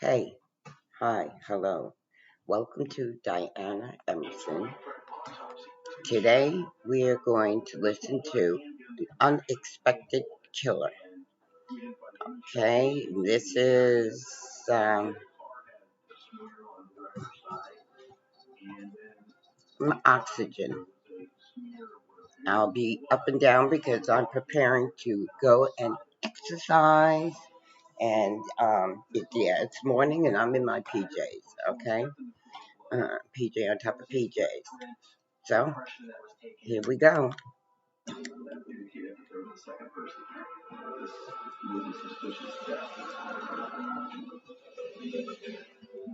Hey, hi, hello. Welcome to Diana Emerson. Today we are going to listen to The Unexpected Killer. Okay, this is oxygen. I'll be up and down because I'm preparing to go and exercise. And it's morning and I'm in my PJs, okay? PJ on top of PJs. So, here we go.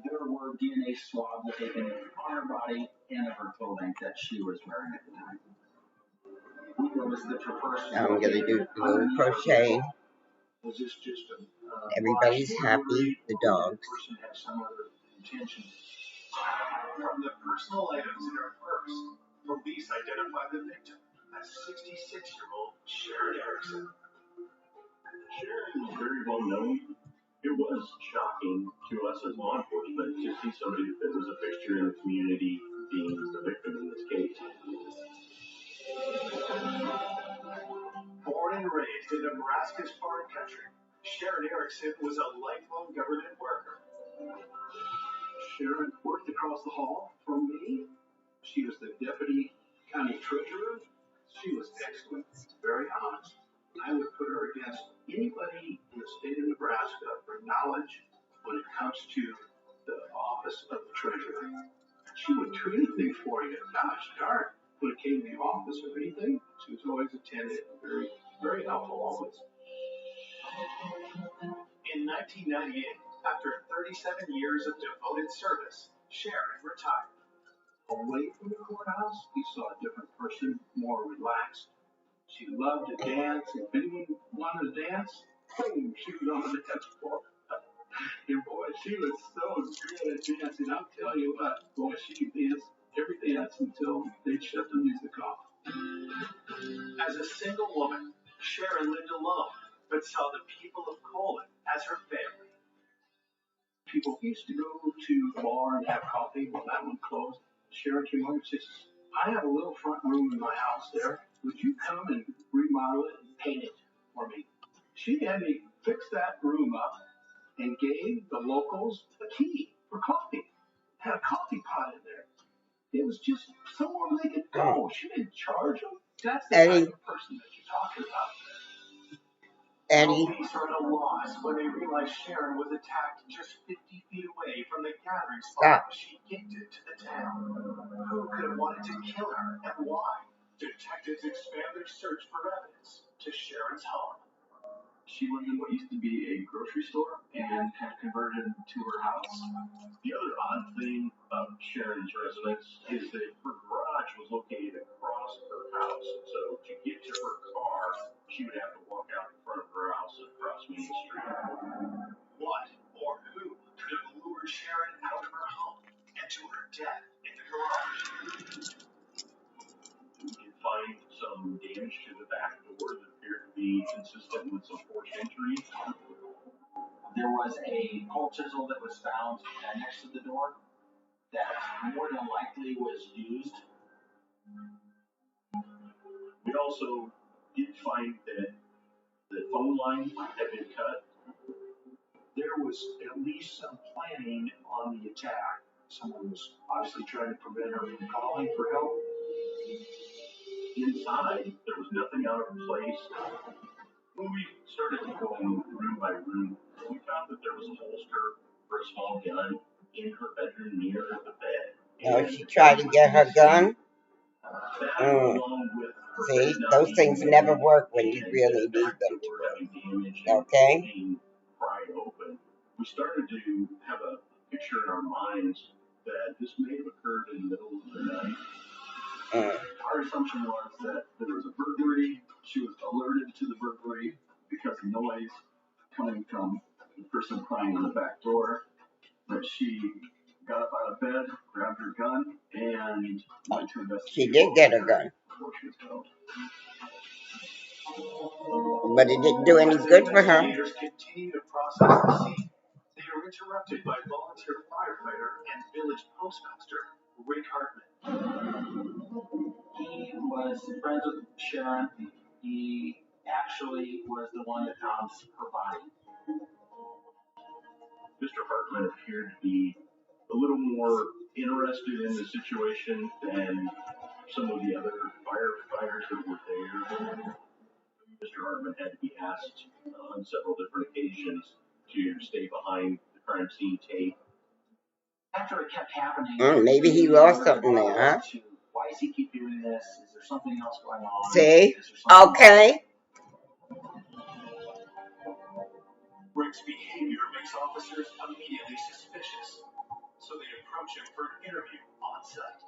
There were DNA swabs taken on her body and of her clothing that she was wearing at the time. I'm going to do a little crochet. Everybody's happy, the dogs. From the personal items in her purse, police identified the victim as 66-year-old Sharon Erickson. Sharon was very well known. It was shocking to us as law enforcement to see somebody that was a fixture in the community being the victim in this case. Born and raised in Nebraska's farm country, Sharon Erickson was a lifelong government worker. Sharon worked across the hall from me. She was the deputy county treasurer. She was excellent, very honest. I would put her against anybody in the state of Nebraska for knowledge when it comes to the office of the treasurer. She would do anything for you. Gosh darn. When it came to the office or anything, she was always attentive, very, very helpful always. In 1998, after 37 years of devoted service, Sharon retired. Away from the courthouse, we saw a different person, more relaxed. She loved to dance. If anyone wanted to dance, boom, she was on the dance floor. And boy, she was so good at dancing. I'll tell you what, boy, she could dance every dance until they shut the music off. As a single woman, Sharon lived alone, but saw the people of Colon as her family. People used to go to the bar and have coffee. When that one closed, Sharon came home and says, I have a little front room in my house there. Would you come and remodel it and paint it for me? She had me fix that room up and gave the locals a key for coffee. Had a coffee pot in there. It was just somewhere they could go. She didn't charge them. That's the type of person that you're talking about. Eddie. Police are at a loss when they realized Sharon was attacked just 50 feet away from the gathering spot she gifted to the town. Who could have wanted to kill her and why? Detectives expand their search for evidence to Sharon's home. She lived in what used to be a grocery store and had converted to her house. The other odd thing about Sharon's residence is that her garage was located across her house. So to get to her car, she would have to walk out in front of her house and across Main Street. What or who could have lured Sharon out of her home and to her death in the garage? We could find some damage to the back door that appeared to be consistent with some forced entry. There was a pole chisel that was found next to the door that more than likely was used. We also did find that the phone line had been cut. There was at least some planning on the attack. Someone was obviously trying to prevent her from calling for help. Inside, there was nothing out of place. When we started going room by room, we found that there was a holster for a small gun in her bedroom near the bed. Oh, she tried to get her gun? See, those things never work when you really need them to work. Okay? We started to have a picture in our minds that this may have occurred in the middle of the night. Our assumption was that there was a burglary. She was alerted to the burglary because of noise coming from the person crying on the back door. But she got up out of bed, grabbed her gun, and went to investigate. She did get her gun. But it didn't do any good for her. Investigators continue to process the scene. They interrupted by volunteer firefighter and village postmaster Rick Hartman. He was friends with Sharon. He actually was the one that found her body. Mr. Hartman appeared to be a little more interested in the situation than some of the other firefighters that were there. Mr. Hartman had to be asked on several different occasions to stay behind the crime scene tape. After it kept happening, Maybe he lost something there, huh? Why does he keep doing this? Is there something else going on? See? Okay. Rick's behavior makes officers immediately suspicious, so they approach him for an interview on site.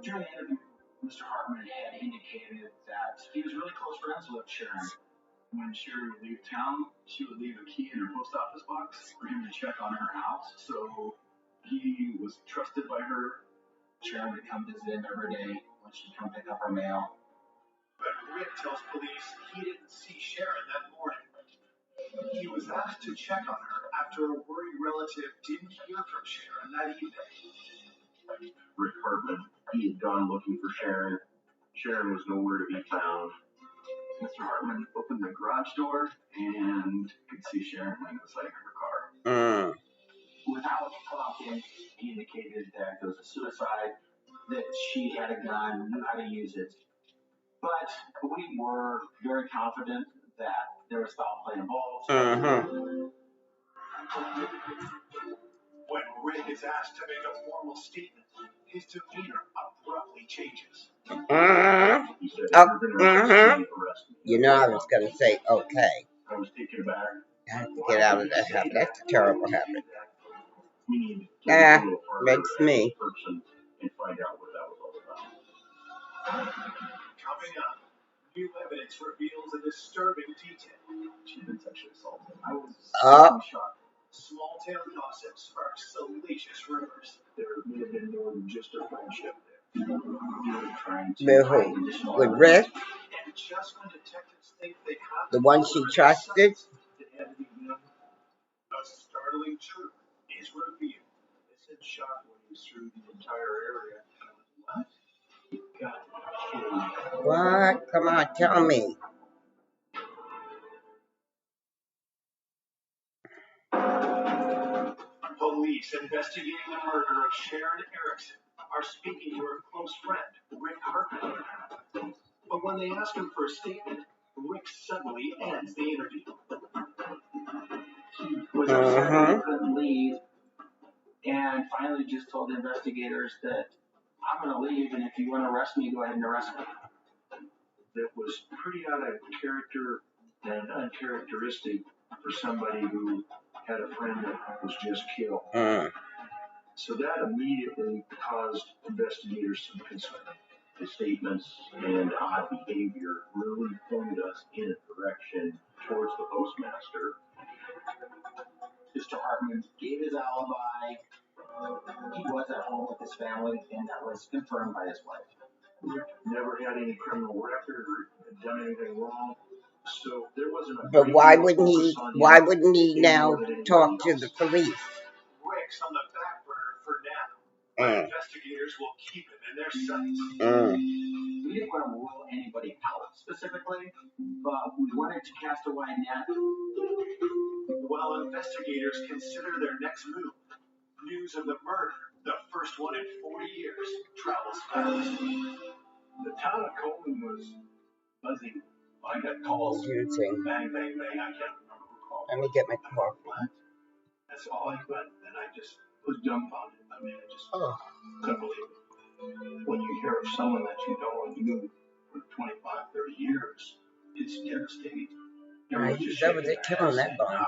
During the interview, Mr. Hartman had indicated that he was really close friends with Sharon. When Sharon would leave town, she would leave a key in her post office box for him to check on her house, so he was trusted by her. Sharon would come visit him every day when she'd come pick up her mail. But Rick tells police he didn't see Sharon that morning. He was asked to check on her after a worried relative didn't hear from Sharon that evening. Rick Hartman, he had gone looking for Sharon. Sharon was nowhere to be found. Mr. Hartman opened the garage door and could see Sharon laying beside her car. Without talking, he indicated that it was a suicide, that she had a gun, knew how to use it. But we were very confident that there was foul play involved. When Rick is asked to make a formal statement, his demeanor abruptly changes. He said, You know I was going to say, okay. I was taken aback. I have to get out of that habit. That's a terrible habit. Makes me. And find out what that was all about. Coming up, new evidence reveals a disturbing detail. She'd been sexually assaulted. I was shocked. Small town gossip sparks salacious rumors. There may have been more than just a friendship there. With who? With Rick? And just when detectives think they have The one she trusted? A startling truth is revealed. It's in shock when he's through the entire area. What? You got to be kidding. What? Come on, tell me. Police investigating the murder of Sharon Erickson are speaking to her close friend, Rick Hartman. But when they ask him for a statement, Rick suddenly ends the interview. He was upset he couldn't leave, and finally just told the investigators that I'm going to leave, and if you want to arrest me, go ahead and arrest me. That was pretty out of character and uncharacteristic for somebody who had a friend that was just killed. So that immediately caused investigators some concern. The statements and odd behavior really pointed us in a direction towards the postmaster. Mr. Hartman gave his alibi. He was at home with his family, and that was confirmed by his wife. Rick never had any criminal record or had done anything wrong, so there wasn't a. But why wouldn't he now talk to the police? Rick's on the back burner for now. But investigators will keep him in their sights. We didn't want to rule anybody out specifically, but we wanted to cast a wide net. While investigators consider their next move, news of the murder, the first one in 40 years, travels fast. The town of Coleman was buzzing. I got calls. Bang, bang, bang. I can't remember who called. Let me get my coffee. What? That's all I got. And I just was dumbfounded. I mean, I just couldn't believe it. When you hear of someone that you know and knew for 25, 30 years, it's devastating. He's over there killing that bone.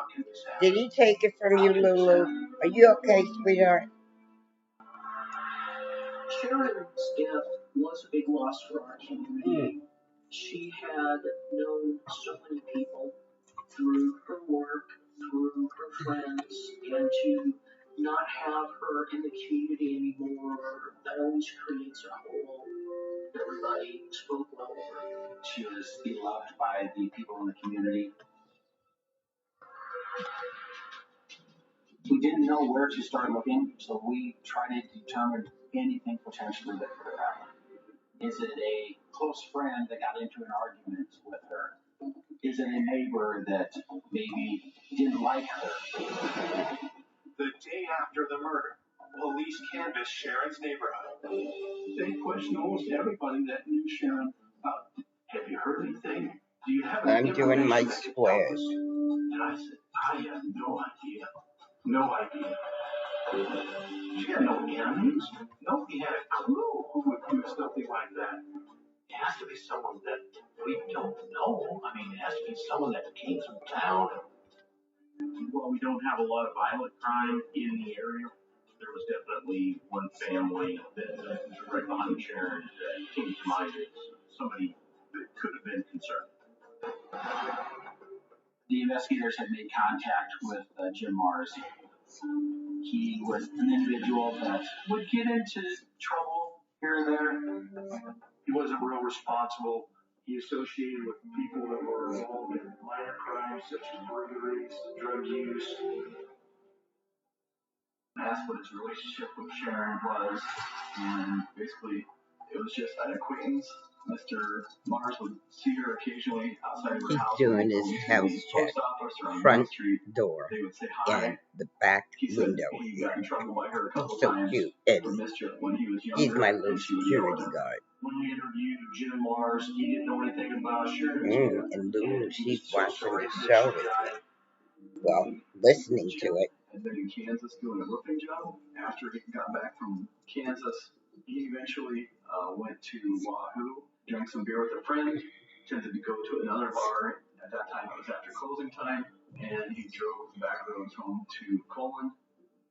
Did he take it from you, Lulu? Are you okay, sweetheart? Sharon's death was a big loss for our community. She had known so many people through her work, through her friends, and to not have her in the community anymore, that always creates a hole. Everybody spoke well of her. She was beloved by the people in the community. We didn't know where to start looking, so we tried to determine anything potentially that could have happened. Is it a close friend that got into an argument with her? Is it a neighbor that maybe didn't like her? The day after the murder, police canvassed Sharon's neighborhood. They questioned almost everybody that knew Sharon. Have you heard anything? Do you have any I'm doing my information that could tell us? squares. And I said, I have no idea. No idea. She had no enemies. Nobody had a clue who would do something like that. It has to be someone that we don't know. I mean, it has to be someone that came from town. Well, we don't have a lot of violent crime in the area. There was definitely one family that was right behind Sharon that came to mind as somebody that could have been concerned. The investigators had made contact with Jim Mars. He was an individual that would get into trouble here and there. He wasn't real responsible. He associated with people that were involved in minor crimes such as burglaries, drug use. I asked what his relationship with Sharon was, and basically it was just an acquaintance. Mr. Mars would see her occasionally outside of her He's house. doing his house check. Front door They would say hi. and the back He said window he here. got in trouble by her a couple So times cute, for Eddie. mischief when he was younger. He's my little and she was security younger. guard. When we interviewed Jim Mars, he didn't know anything about Sharon. And Lulu, He she's was so watching sorry the that show she with died. me. Well, listening to it. Had been in Kansas doing a roofing job. After he got back from Kansas, he eventually went to Wahoo, drank some beer with a friend, tended to go to another bar. At that time, it was after closing time, and he drove back roads home to Colon.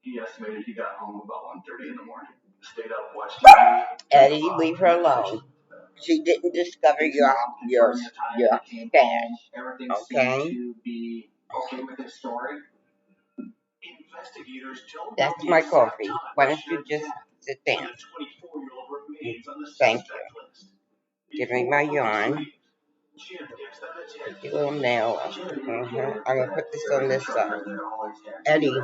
He estimated he got home about 1:30 in the morning. Stayed up, watched TV. Eddie, leave her alone. She didn't discover your stash. Everything Okay? seemed to be okay with his story. Investigators don't That's know my the exact coffee. time Why don't you just sit when down? the 24-year-old remains on the Thank suspect list. Give me my Before yarn. police leave, Jim gives them a tip. Your little nail. I'm going to put this on this side. Eddie.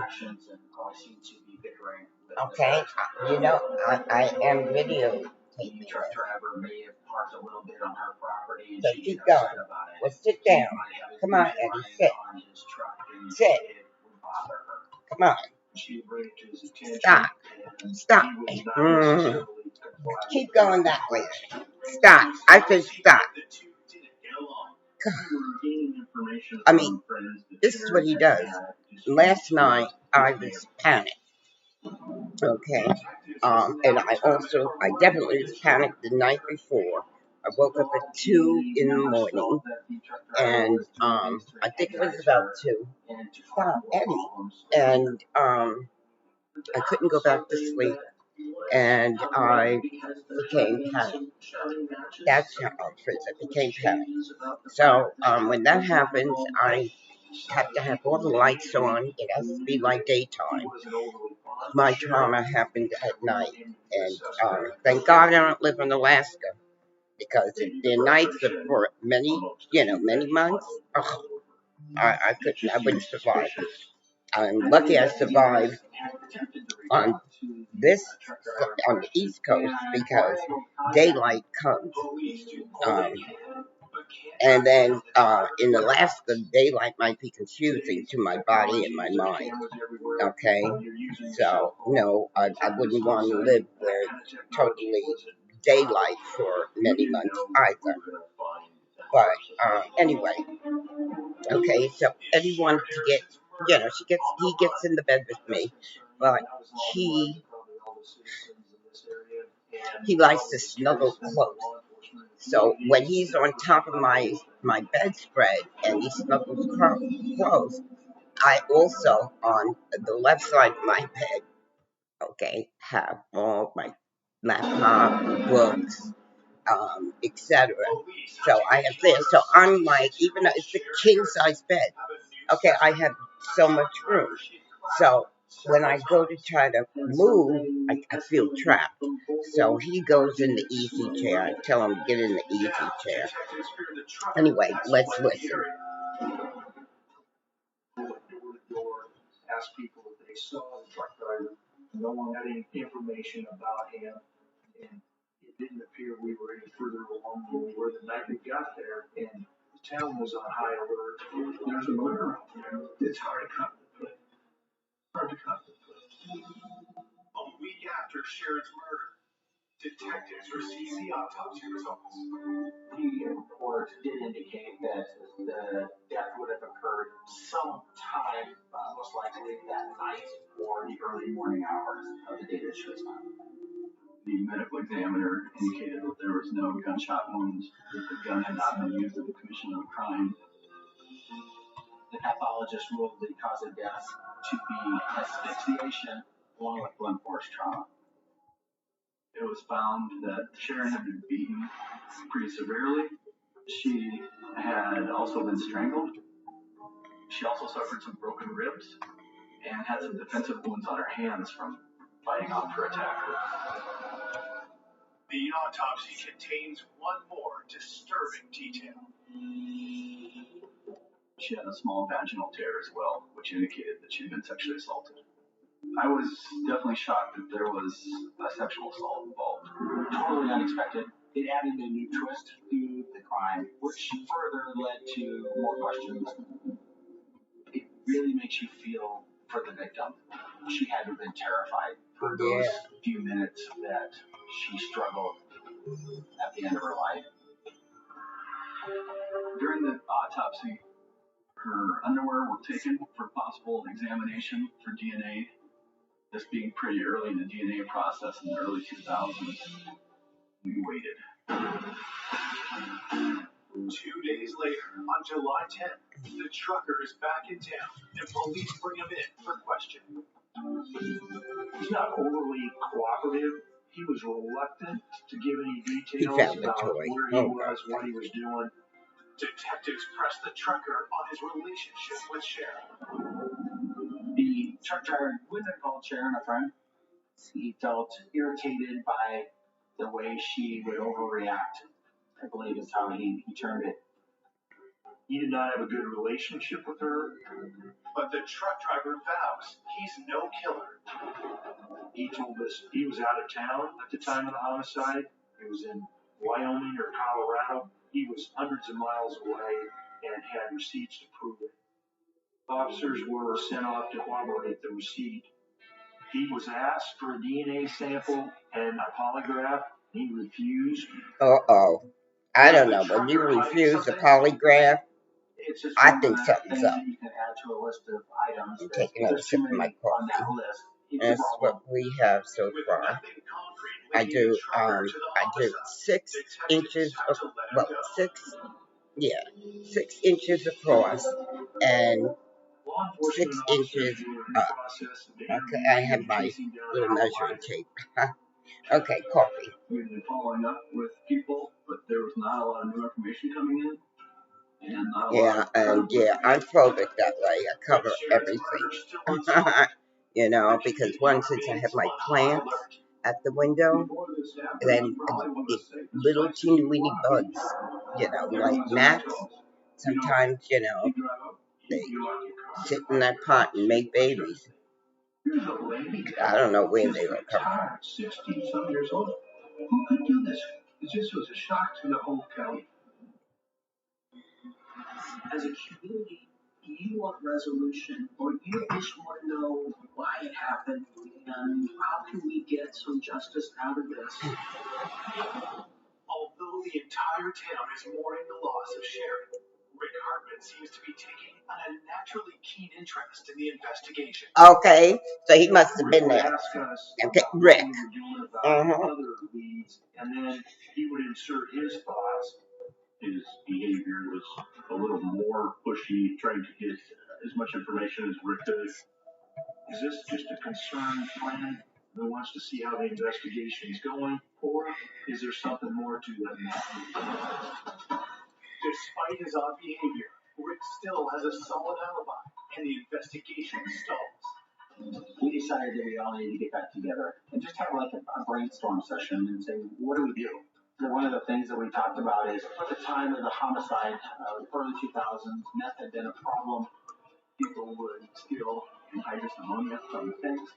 Okay? You know, I am videotaping The truck this. driver may have parked a little bit on her property and So she's keep upset going. about it. Well, sit He down. might have his Come on, vehicle Eddie, running sit. on his truck and Sit. it would bother her. Come on. She would bring it to his attention. Stop. And Stop. he would not necessarily comply. Keep going that way. Stop. I said stop. The two didn't get along. God. We were gaining information I from mean, friends that this is what he Sharon does. had Last night, I was panicked. Okay? And I definitely was panicked the night before. I woke up at 2 in the morning, and I think it was about 2. Stop, Eddie. And I couldn't go back to sleep, and I became panicked. That's how I became panicked. So when that happens, I have to have all the lights on. It has to be like daytime. My trauma happened at night, and thank God I don't live in Alaska, because the nights for many months, I wouldn't survive. I'm lucky I survived on the East Coast, because daylight comes. And then in Alaska, daylight might be confusing to my body and my mind. Okay? So, no, I wouldn't want to live where it's totally daylight for many months either. But anyway, okay, so Eddie wanted to get, he gets in the bed with me, but he likes to snuggle close. So when he's on top of my bedspread and he snuggles close, I also, on the left side of my bed, okay, have all my laptop, books, etc. So I have this. So I'm like, even though it's a king-size bed, okay, I have so much room. So when I go to try to move, I feel trapped. So he goes in the easy chair. I tell him to get in the easy chair. Anyway, let's listen. asked people if they saw the truck driver. No one had any information about him, and it didn't appear we were any further along than we were the night we got there, and the town was on high alert. There's a murder out there. It's hard to contemplate. Hard to contemplate. A week after Sharon's murder, detectives received the autopsy results. The report did indicate that the death would have occurred sometime, most likely that night or the early morning hours of the day that she was found. The medical examiner indicated that there was no gunshot wounds, that the gun had not been used at the commission of the crime. The pathologist ruled the cause of death to be asphyxiation along with blunt force trauma. It was found that Sharon had been beaten pretty severely. She had also been strangled. She also suffered some broken ribs and had some defensive wounds on her hands from fighting off her attacker. The autopsy contains one more disturbing detail. She had a small vaginal tear as well, which indicated that she had been sexually assaulted. I was definitely shocked that there was a sexual assault involved. Totally unexpected. It added a new twist to the crime, which further led to more questions. It really makes you feel for the victim. She had to have been terrified for those few minutes that she struggled at the end of her life. During the autopsy, her underwear were taken for possible examination for DNA. This being pretty early in the DNA process in the early 2000s, we waited. 2 days later, on July 10th, the trucker is back in town and police bring him in for questioning. He's not overly cooperative. He was reluctant to give any He details found the about toy. where he was, what he was doing. Detectives press the trucker on his relationship with Sharon. The truck driver wouldn't have called Sharon a friend. He felt irritated by the way she would overreact, I believe is how he termed it. He did not have a good relationship with her. But the truck driver vows he's no killer. He told us he was out of town at the time of the homicide. He was in Wyoming or Colorado. He was hundreds of miles away and had receipts to prove it. Officers were sent off to corroborate the receipt. He was asked for a DNA sample and a polygraph. He refused. I don't know. When you refuse a polygraph, It's just I one think of the something's things up. that you can add to a list of items. I'm that taking another there's sip too of my many on that coffee. list. It's That's a problem. what we have so With far. nothing concrete I linking the do trucker to the homicide, 6 detectives inches had of, to let him well, go. 6 inches across and Law 6 enforcement inches officers were in the up. process of Okay, I have my chasing down little Al measuring tape. Okay, coffee. We've been following up with people, but there was not a lot of new information coming in. And not a lot of I'm phobic that way. I cover everything. You know, because since I have my plants at the window, then if little teeny weeny bugs, like gnats, sometimes, they sit in that pot and make babies. I don't know where they will come from. 60-some years old. Who could do this? This was a shock to the whole county. As a community, you want resolution, or you just want to know why it happened and how can we get some justice out of this. Although the entire town is mourning the loss of Sharon, Rick Hartman seems to be taking an unnaturally keen interest in the investigation. Okay, so he must have been there. Ask us Okay, Rick. what we were doing about other leads, and then he would insert his thoughts. his behavior was a little more pushy, trying to get as much information as Rick could. Is this just a concerned friend who wants to see how the investigation is going, or is there something more to it? Despite his odd behavior, Rick still has a solid alibi, and the investigation stalls. We decided that we all need to get back together and just have like a brainstorm session and say, what do we do? So one of the things that we talked about is at the time of the homicide, early 2000s, meth had been a problem people would steal anhydrous ammonia from tanks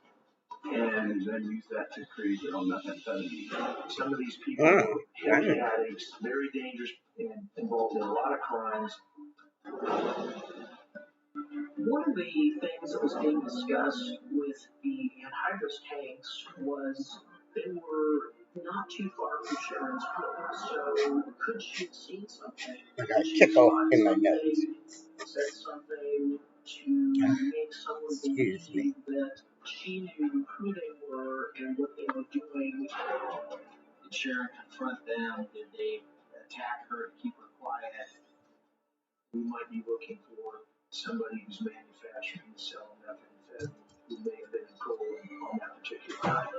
and then use that to create their own methamphetamine. Some of these people were heavy addicts, very dangerous, and involved in a lot of crimes. One of the things that was being discussed with the anhydrous tanks was they were not too far from Sharon's home. So could she have seen something? I got a tickle in my nose. Said something to make someone Excuse me. believe that she knew who they were and what they were doing. Did Sharon confront them? Did they attack her to keep her quiet? We might be looking for somebody who's manufacturing and selling methamphetamine who may have been in Poland on that particular night.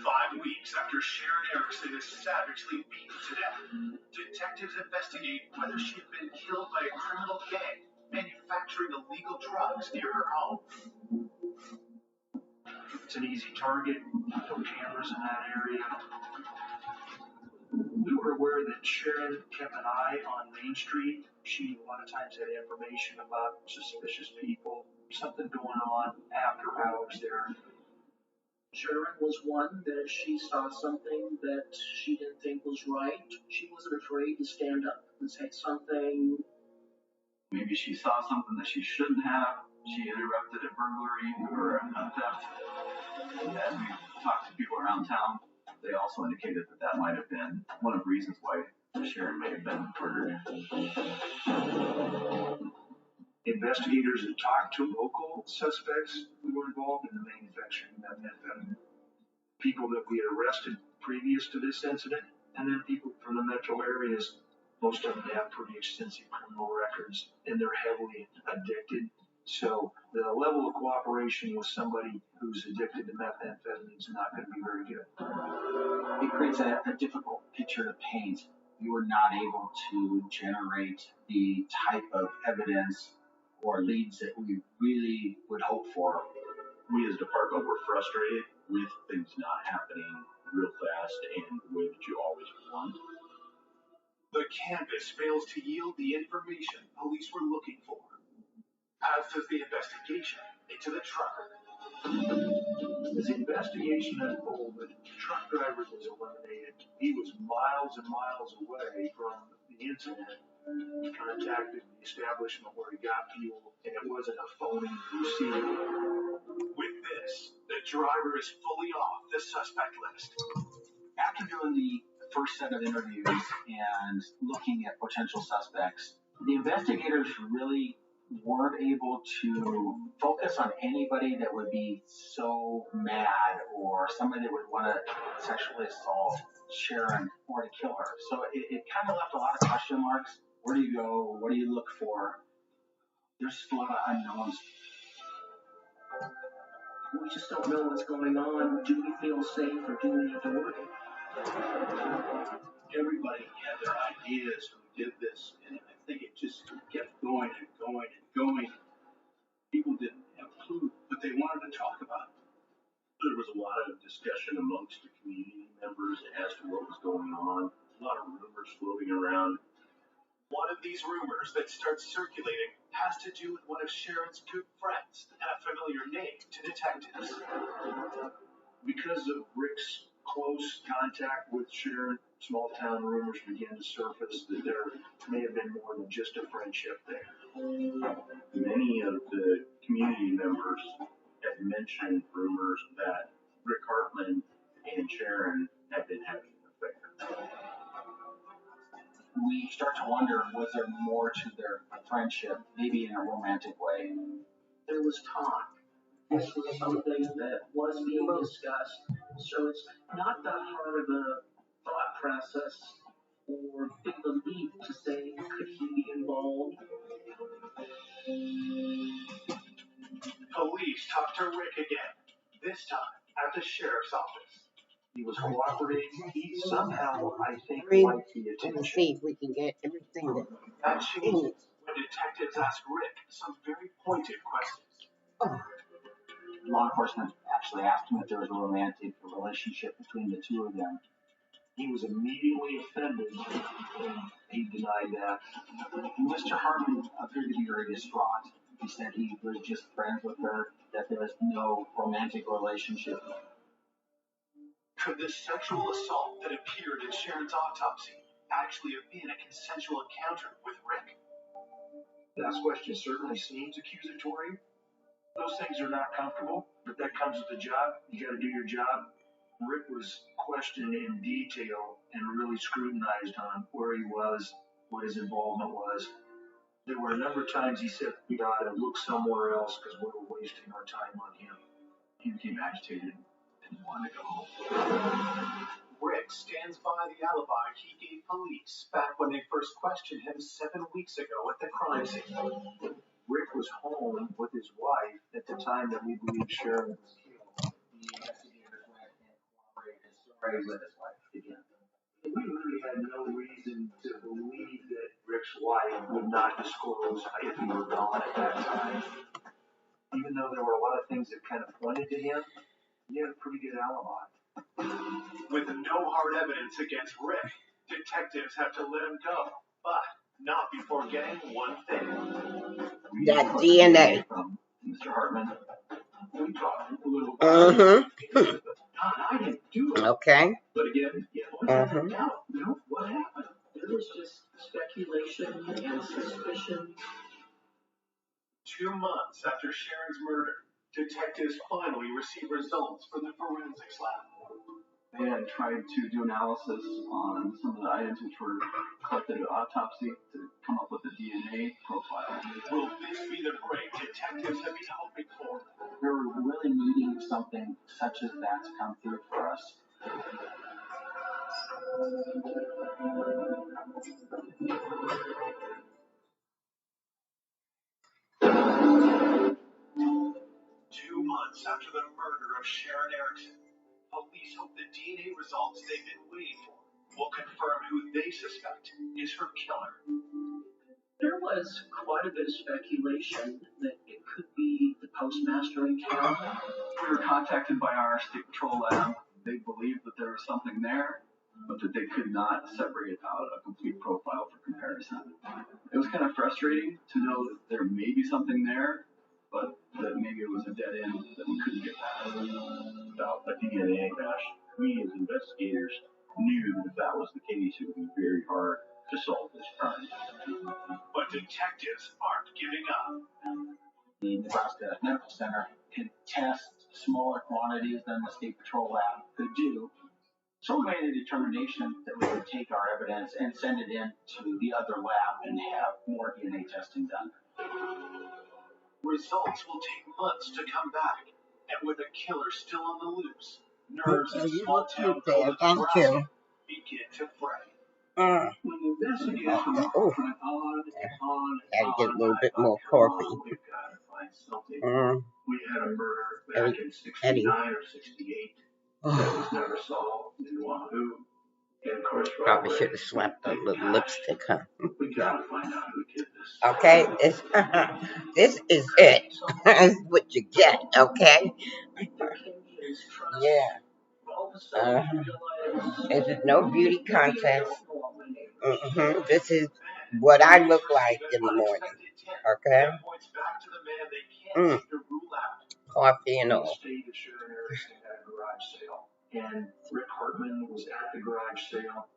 5 weeks after Sharon Erickson is savagely beaten to death, detectives investigate whether she had been killed by a criminal gang manufacturing illegal drugs near her home. It's an easy target, no cameras in that area. We were aware that Sharon kept an eye on Main Street. She a lot of times had information about suspicious people, something going on after hours there. Sharon was one that if she saw something that she didn't think was right, she wasn't afraid to stand up and say something. Maybe she saw something that she shouldn't have. She interrupted a burglary or a theft. As we talked to people around town, they also indicated that that might have been one of the reasons why Sharon may have been murdered. Investigators had talked to local suspects who were involved in the manufacturing of methamphetamine. People that we had arrested previous to this incident, and then people from the metro areas. Most of them have pretty extensive criminal records, and they're heavily addicted. So the level of cooperation with somebody who's addicted to methamphetamine is not going to be very good. It creates a difficult picture to paint. You were not able to generate the type of evidence or leads that we really would hope for. We as a department were frustrated with things not happening real fast and the way that you always want. The canvas fails to yield the information police were looking for, as does the investigation into the trucker. As the investigation unfolded, the truck driver was eliminated. He was miles and miles away from the incident. He contacted the establishment where he got fuel, and it wasn't a phony receipt. With this, the driver is fully off the suspect list. After doing the first set of interviews and looking at potential suspects, the investigators really weren't able to focus on anybody that would be so mad or somebody that would want to sexually assault Sharon or to kill her. So it kind of left a lot of question marks. Where do you go? What do you look for? There's just a lot of unknowns. We just don't know what's going on. Do we feel safe or do we need to worry? Everybody had their ideas who did this, and I think it just kept going and going and going. People didn't have a clue, but they wanted to talk about it. There was a lot of discussion amongst the community members as to what was going on. A lot of rumors floating around. One of these rumors that starts circulating has to do with one of Sharon's good friends and a familiar name to detectives. Because of Rick's close contact with Sharon, small town rumors began to surface that there may have been more than just a friendship there. Many of the community members had mentioned rumors that Rick Hartman and Sharon had been having an affair. We start to wonder, was there more to their friendship, maybe in a romantic way? There was talk. This was something that was being discussed. So it's not that hard of a thought process or big a leap to say, could he be involved? Police talk to Rick again, this time at the sheriff's office. He was cooperating. He somehow, I think, Read liked the and attention. see if we can get everything that That changes when detectives ask Rick some very pointed questions. Oh, law enforcement actually asked him if there was a romantic relationship between the two of them. He was immediately offended and he denied that. Mr. Hartman appeared to be very distraught. He said he was just friends with her, that there was no romantic relationship. Could the sexual assault that appeared in Sharon's autopsy actually have been a consensual encounter with Rick? That question certainly seems accusatory. Those things are not comfortable, but that comes with the job. You got to do your job. Rick was questioned in detail and really scrutinized on where he was, what his involvement was. There were a number of times he said we ought to look somewhere else because we were wasting our time on him. He became agitated and wanted to go home. Rick stands by the alibi he gave police back when they first questioned him 7 weeks ago at the crime scene. Rick was home with his wife at the time that we believe Sharon was killed. The investigators went and corroborated his story with his wife again. We really had no reason to believe that Rick's wife would not disclose if he were gone at that time. Even though there were a lot of things that kind of pointed to him, he had a pretty good alibi. With no hard evidence against Rick, detectives have to let him go, but not before getting one thing. That DNA. From Mr. Hartman. We talked a little about it. I didn't do it. Okay. But again, What happened? There was just speculation and suspicion. 2 months after Sharon's murder, detectives finally receive results from the forensics lab. They had tried to do analysis on some of the items which were collected at autopsy to come up with a DNA profile. Will this be the break detectives have been hoping for? We were really needing something such as that to come through for us. 2 months after the murder of Sharon Erickson, police hope the DNA results they've been waiting for will confirm who they suspect is her killer. There was quite a bit of speculation that it could be the postmaster in town. We were contacted by our state patrol lab. They believed that there was something there, but that they could not separate out a complete profile for comparison. It was kind of frustrating to know that there may be something there, but that maybe it was a dead end that we couldn't get past. Without a DNA match, we as investigators knew that if that was the case, it would be very hard to solve this crime. But detectives aren't giving up. The Nebraska Medical Center could test smaller quantities than the State Patrol Lab could do. So we made a determination that we would take our evidence and send it in to the other lab and have more DNA testing done. Results will take months to come back, and with a killer still on the loose, nerves in small-town Nebraska begin to fray. When the investigation went on and on Gotta get a little bit more coffee. we've got to find something. We had a murder back in 69 or 68 that was never solved in Wahoo. And of course, Probably should have slapped a little lipstick, huh? we got to find out who did this. Okay, this is it. That's what you get, okay? Yeah. This is no beauty contest. This is what I look like in the morning, okay? Coffee and all. The state of Sharon Erickson had a garage sale, and Rick Hartman was at the garage sale.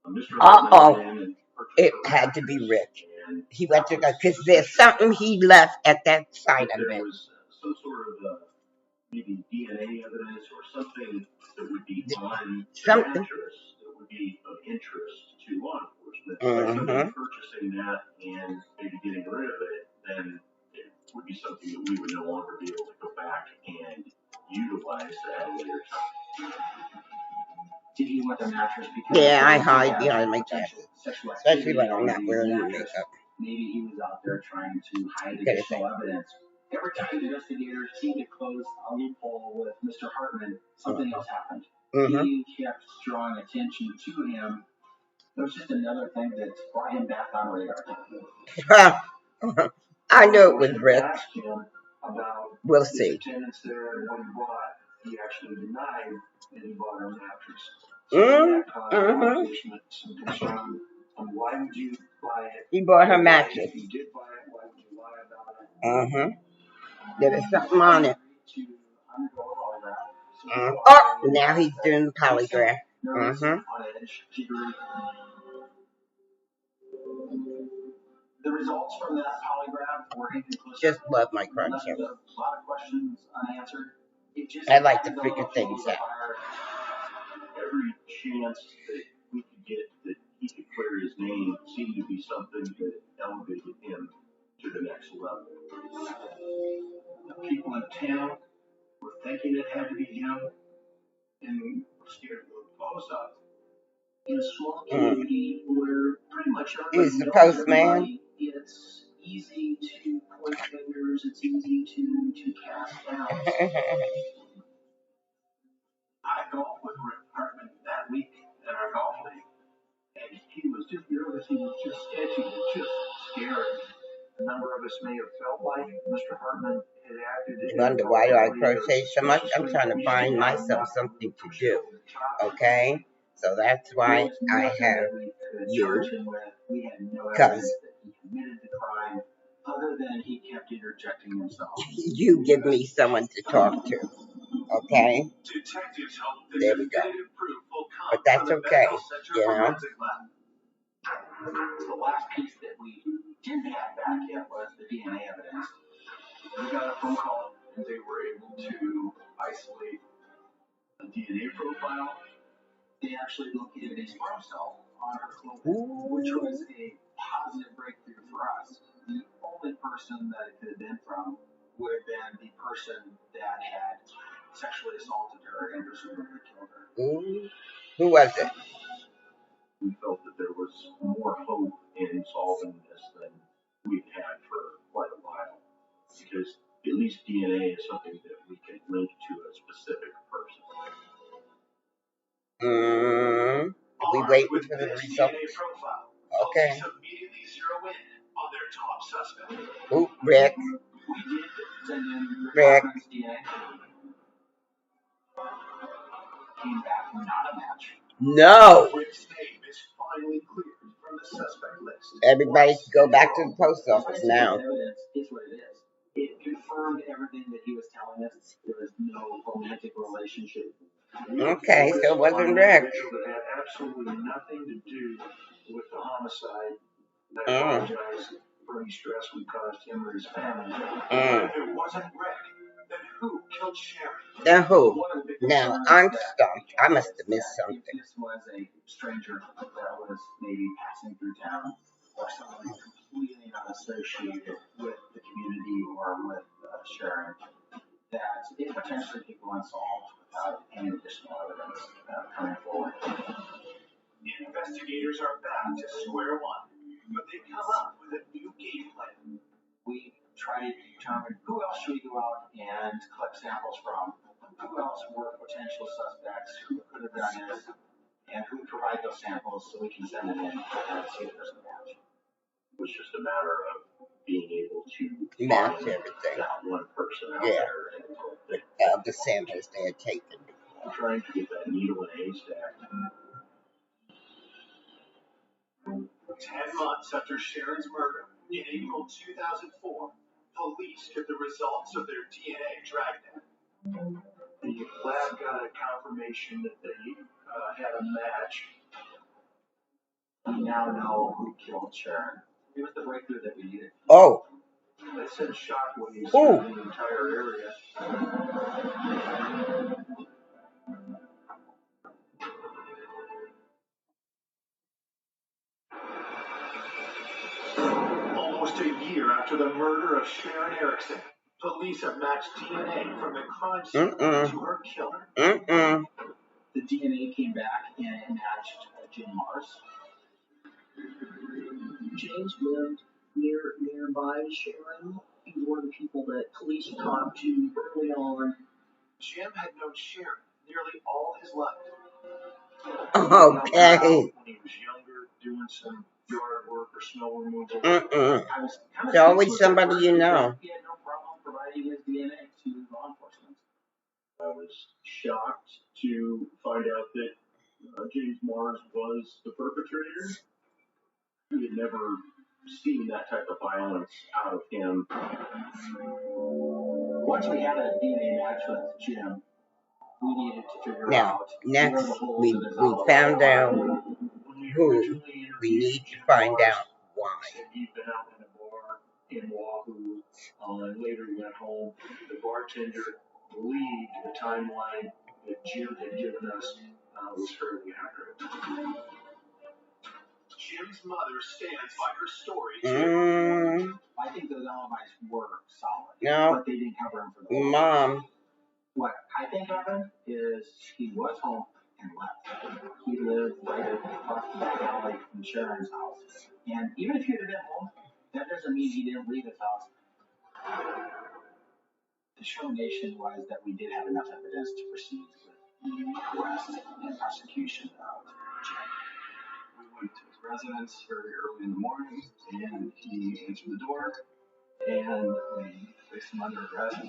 Mr. Hartman went in and purchased It a had to be mattress, Rick. and He went to go, because there's something he left at that site, I there bet. was some sort of maybe DNA evidence or something that would be on the Something. mattress that would be of interest to law enforcement. By somebody purchasing that and maybe getting rid of it, then it would be something that we would no longer be able to go back and utilize at a later time. Did he want the mattress because Yeah, I he hide had behind my potential glasses. sexual Especially when activity I'm not on the wearing the mattress? makeup. Maybe he was out there trying to hide Okay, additional evidence. Every time investigators seemed to close a loophole with Mr. Hartman, something else happened. He kept drawing attention to him. It was just another thing that brought him back on radar. I knew it was Rick. Asked him about We'll his see. attendance there and what he bought. He actually denied that he bought a mattress. So Mm, that caused a lot of mm-hmm. some concern on why would you buy it? He bought her Why, mattress. if you did buy it, why would you lie about it? Mm-hmm. There was something on it. To undergo a polygraph. So Oh, now he's doing the polygraph. nervous, Mm-hmm. on edge, jittery. The results from that polygraph were inconclusive. Just love my crime Left show. a lot of questions unanswered. It just I like to added figure on things the out. fire. Every chance that we could get that he could clear his name seemed to be something that elevated him to the next level. The people in town were thinking it had to be him, and were scared to go to the post office. In a small community where pretty much He's everybody the knows postman. everybody, it's easy to point fingers, it's easy to cast doubts. I golfed with Rick Hartman that week in our golf league, and he was just nervous. He was just sketchy. He was just scared. A number of us may have felt like Mr. Hartman had acted. You wonder why do I crochet so much? I'm trying to find myself something to do. Okay? So that's why I have you. We had no Because evidence that he committed the crime, other than he kept interjecting himself. you give me someone to talk to. Okay? Detectives hope the There we go. definitive proof will come But that's from the okay, Medical Center you know? Forensic Lab. The last piece that we didn't have back yet was the DNA evidence. We got a phone call, and they were able to isolate a DNA profile. They actually located a sperm cell on her clothing, which was a positive breakthrough for us. The only person that it could have been from would have been the person that had sexually assaulted her and presumably killed her. Ooh. Who was it? We felt that there was more hope in solving this than we've had for quite a while, because at least DNA is something that we can link to a specific person. We waiting for the results. Okay. Police immediately zero in on their top suspect. Ooh, Rick. We did send in Rick. Hartman's DNA. Came back not a match. No. Rick's name is finally cleared from the suspect list. Everybody go back to the post office now. Evidence is what it is. It confirmed everything that he was telling us. There was no romantic relationship. Okay, so it wasn't Rick. It had absolutely nothing to do with the homicide. I apologize for any stress we caused him or his family. If it wasn't Rick, then who killed Sharon? Then who? Now, I'm stumped. I must have missed something. If this was a stranger that was maybe passing through town, or someone completely unassociated with the community or with Sharon, that it potentially could go unsolved without any additional evidence coming forward. Investigators are back to square one, but they come up with a new game plan. We try to determine who else should we go out and collect samples from, who else were potential suspects, who could have done this, and who would provide those samples so we can send them in and see if there's a match. It was just a matter of being able to Match find everything. that one person out Yeah. there and The samples they had taken. trying to get that needle in a haystack. 10 months after Sharon's murder, in April 2004, police get the results of their DNA dragnet. The lab got a confirmation that they had a match. We now know who killed Sharon. It was the breakthrough that we needed. Oh. That sent shockwaves Ooh. through the entire area. Almost a year after the murder of Sharon Erickson, police have matched DNA from the crime scene to her killer. The DNA came back and it matched Jim Mars. James lived nearby Sharon. He was one of the people that police talked to early on. Jim had known Sharon nearly all his life. Okay. When he was younger, doing some yard work or snow removal. It's always somebody you know. He had no problem providing his DNA to law enforcement. I was shocked to find out that James Mars was the perpetrator. We had never seen that type of violence out of him. Once we had a DNA match with Jim, we needed to figure Now, out next, where the holes we in his found out When we who. originally interviewed We need to Jim find Mars, out why. he said he'd been out in a bar in Wahoo, and later he went home. The bartender believed the timeline that Jim had given us was fairly accurate. Jim's mother stands by her story too. I think those alibis were solid, No, but they didn't cover him for the whole. Mom. What I think happened is he was home and left. He lived right across the back alley from Sharon's house. And even if he had been home, that doesn't mean he didn't leave his house. The determination was that we did have enough evidence to proceed with the arrest and prosecution of Jim. We went to his residence very early in the morning, and he answered the door, and we placed him under arrest.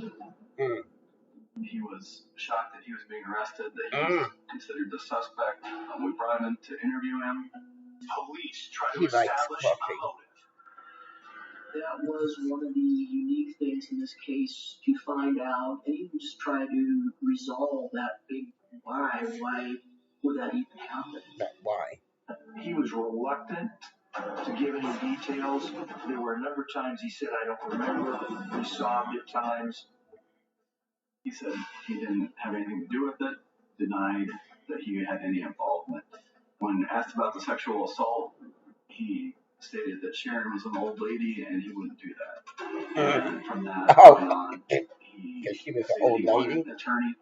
He was shocked that he was being arrested, that he was considered the suspect. We brought him in to interview him. Police try to He likes establish a coffee. motive. That was one of the unique things in this case to find out and even just try to resolve that big why. Why would that even happen? But why? He was reluctant to give any details. There were a number of times he said, I don't remember. We saw him at times. He said he didn't have anything to do with it, denied that he had any involvement. When asked about the sexual assault, he stated that Sharon was an old lady and he wouldn't do that. And from that point on, he Because she was an stated old he wanted lady. an attorney,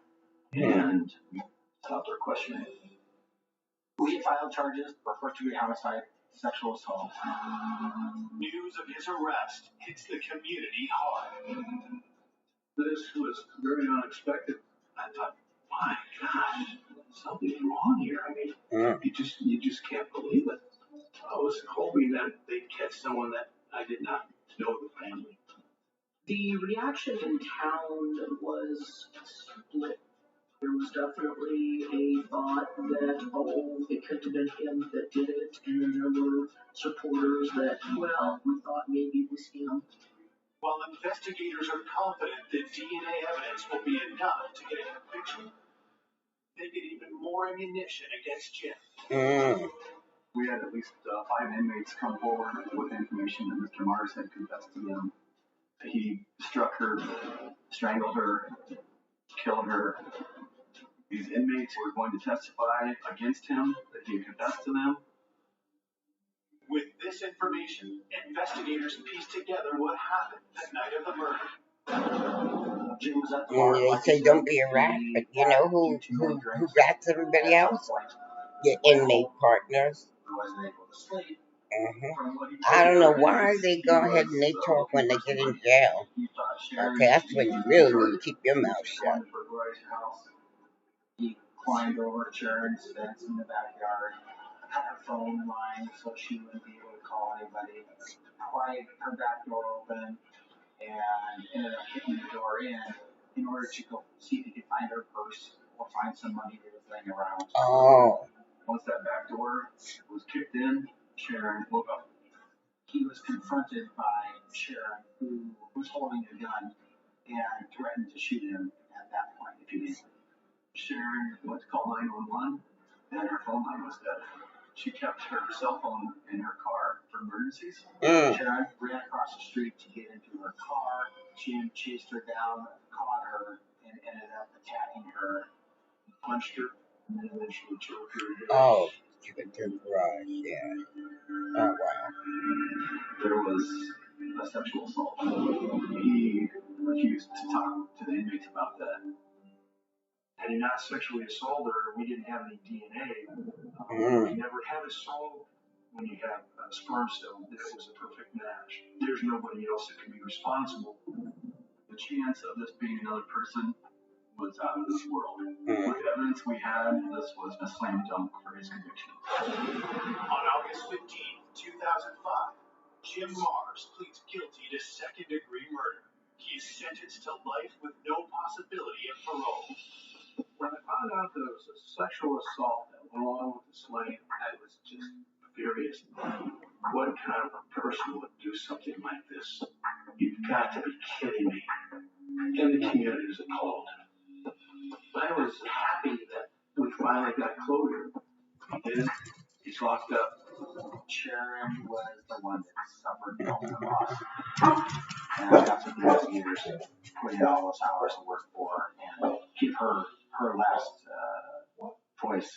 and we stopped our questioning. We filed charges for first-degree homicide, sexual assault. News of his arrest hits the community hard. This was very unexpected. I thought, my gosh, something's wrong here. I mean, you just can't believe it. I was hoping that they'd catch someone that I did not know the family. The reaction in town was split. There was definitely a thought that, oh, it could have been him that did it, and then there were supporters that, well, we thought maybe it was him. While investigators are confident that DNA evidence will be enough to get a conviction, they get even more ammunition against Jim. We had at least 5 inmates come forward with information that Mr. Mars had confessed to them. He struck her, strangled her, killed her. These inmates were going to testify against him, that he had confessed to them. With this information, investigators piece together what happened the night of the murder. Jim was at the bar. They say don't be a rat, but you know who rats everybody else? Your inmate partners. Wasn't able to sleep. I don't know why they go ahead and they talk when they get in jail. Okay, that's when you really need to keep your mouth shut. He climbed over Sharon's fence in the backyard, had her phone line so she wouldn't be able to call anybody, pried her back door open, and ended up kicking the door in order to go see if he could find her purse or find some money that was laying around. Oh. Once that back door was kicked in, Sharon woke up. He was confronted by Sharon, who was holding a gun and threatened to shoot him at that point if he didn't. Sharon went to call 911, and her phone line was dead. She kept her cell phone in her car for emergencies. Sharon ran across the street to get into her car. Jim chased her down, caught her, and ended up attacking her, punched her, and then eventually choked her to death. Oh, to the garage, yeah. Oh, wow. There was a sexual assault. He refused to talk to the inmates about that. Had he not sexually assaulted her, we didn't have any DNA. We never had a soul when you have a sperm cell that was a perfect match. There's nobody else that can be responsible. The chance of this being another person was out of this world. With the evidence we had, this was a slam dunk for his conviction. On August 15th, 2005, Jim Mars pleads guilty to second-degree murder. He is sentenced to life with no possibility of parole. When I found out that it was a sexual assault that went along with the slaying, I was just furious. What kind of a person would do something like this? You've got to be kidding me. And the community is appalled. I was happy that we finally got closure. He's locked up. Sharon was the one that suffered the loss. And I got some investigators to put in all those hours of work for her and give her last voice.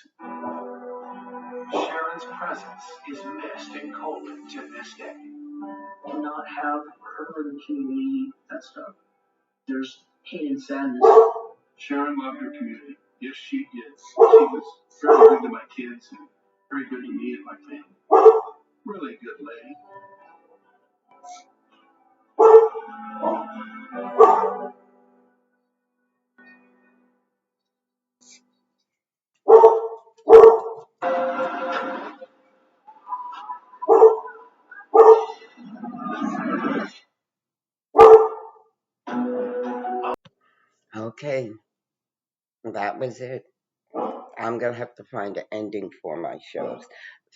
Sharon's presence is missed in Coleman to this day. To not have her in the community, that stuff. There's pain and sadness. Sharon loved her community. Yes, she did. She was very good to my kids and very good to me and my family. Really good lady. Okay, that was it. I'm going to have to find an ending for my shows.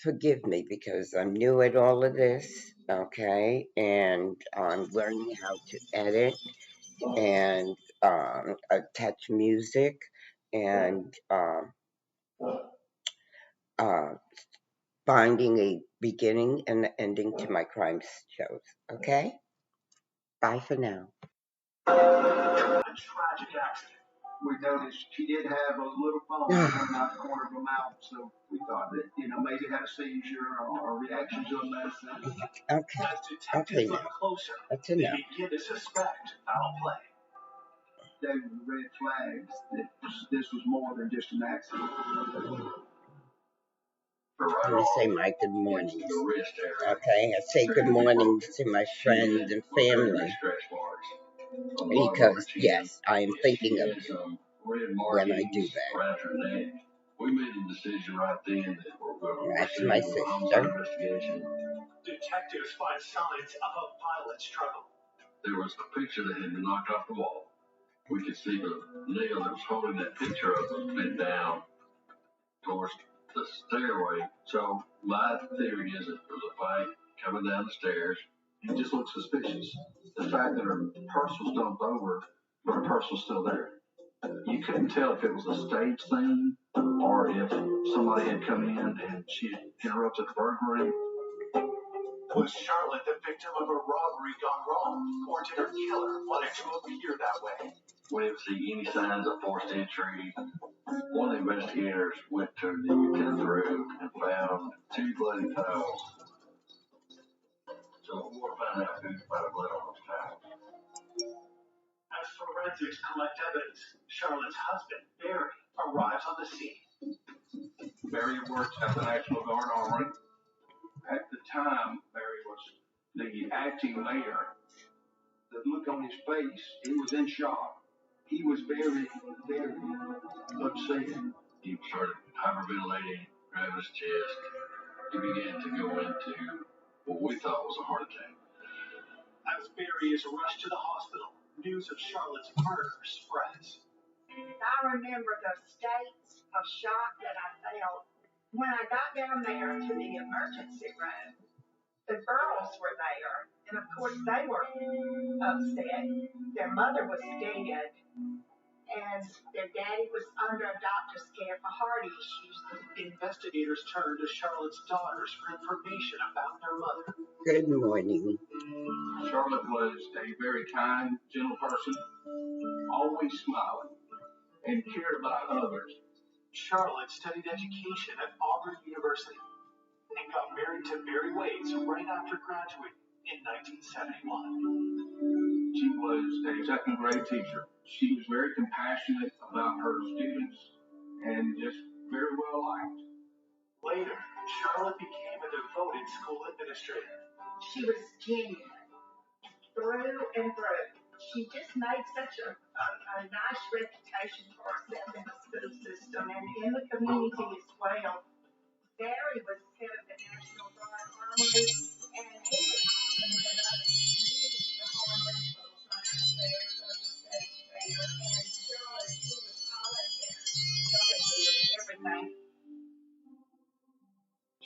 Forgive me because I'm new at all of this, okay? And I'm learning how to edit and attach music and finding a beginning and an ending to my crime shows, okay? Bye for now. A tragic accident. We noticed she did have a little foam coming out the corner of her mouth, so we thought that, maybe had a seizure or reaction to a medicine. Okay. As detectives look closer, they enough. begin to suspect foul play. They were red flags that this was more than just an accident. I'm going to say my good mornings. Okay, I say good mornings to my friends and family because, yes, I am thinking of you when I do that. We made a decision right then that we're going to That's my sister. Detectives find signs of a violent struggle. There was a picture that had been knocked off the wall. We could see the nail that was holding that picture up was bent down towards the stairway. So my theory is that there was a fight coming down the stairs. It just looked suspicious. The fact that her purse was dumped over, but her purse was still there. You couldn't tell if it was a stage thing or if somebody had come in and she had interrupted the burglary. Was Charlotte the victim of a robbery gone wrong, or did her killer want it to appear that way? We didn't see any signs of forced entry. One of the investigators went to the utility room and found 2 bloody towels. So we'll find out who found blood on those towels. As forensics collect evidence, Charlotte's husband, Barry, arrives on the scene. Barry worked at the National Guard Armory. At the time, Barry was the acting mayor. The look on his face, he was in shock. He was very, very upset. He started hyperventilating, grabbing his chest. He began to go into what we thought was a heart attack. As Barry is rushed to the hospital, news of Charlotte's murder spreads. I remember the states of shock that I felt when I got down there to the emergency room. The girls were there, and of course they were upset. Their mother was dead, and their daddy was under a doctor's care for heart issues. Investigators turn to Charlotte's daughters for information about their mother. Good morning. Charlotte was a very kind, gentle person, always smiling, and cared about others. Charlotte studied education at Auburn University and got married to Barry Waits right after graduating in 1971. She was a second grade teacher. She was very compassionate about her students and just very well liked. Later, Charlotte became a devoted school administrator. She was genuine, through and through. She just made such a nice reputation for herself in the school system and in the community as well. Barry was head of the National Guard Armory, and he would often let us use the armory for the times there.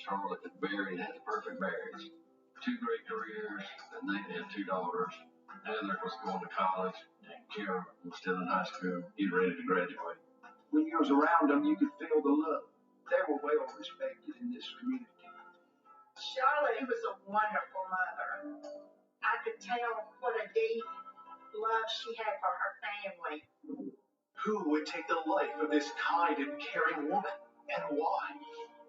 Charlotte and Barry had the perfect marriage. Two great careers, and they had two daughters. Heather was going to college, and Karen was still in high school, getting ready to graduate. When you was around them, you could feel the love. They were well respected in this community. Charlotte was a wonderful mother. I could tell what a deep love she had for her family. Who would take the life of this kind and caring woman, and why?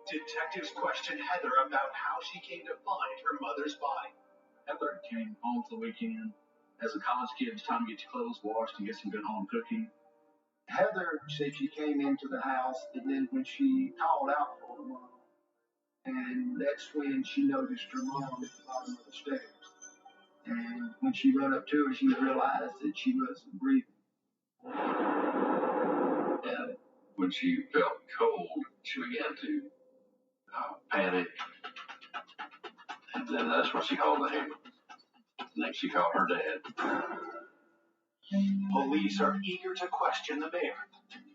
Detectives questioned Heather about how she came to find her mother's body. Heather came home for the weekend. As a college kid, it's time to get your clothes washed and get some good home cooking. Heather said she came into the house, and then when she called out for her mom, and that's when she noticed her mom at the bottom of the stairs. And when she ran up to her, she realized that she wasn't breathing. And when she felt cold, she began to panic. And then that's when she called the ambulance. Next, she called her dad. Police are eager to question the mayor,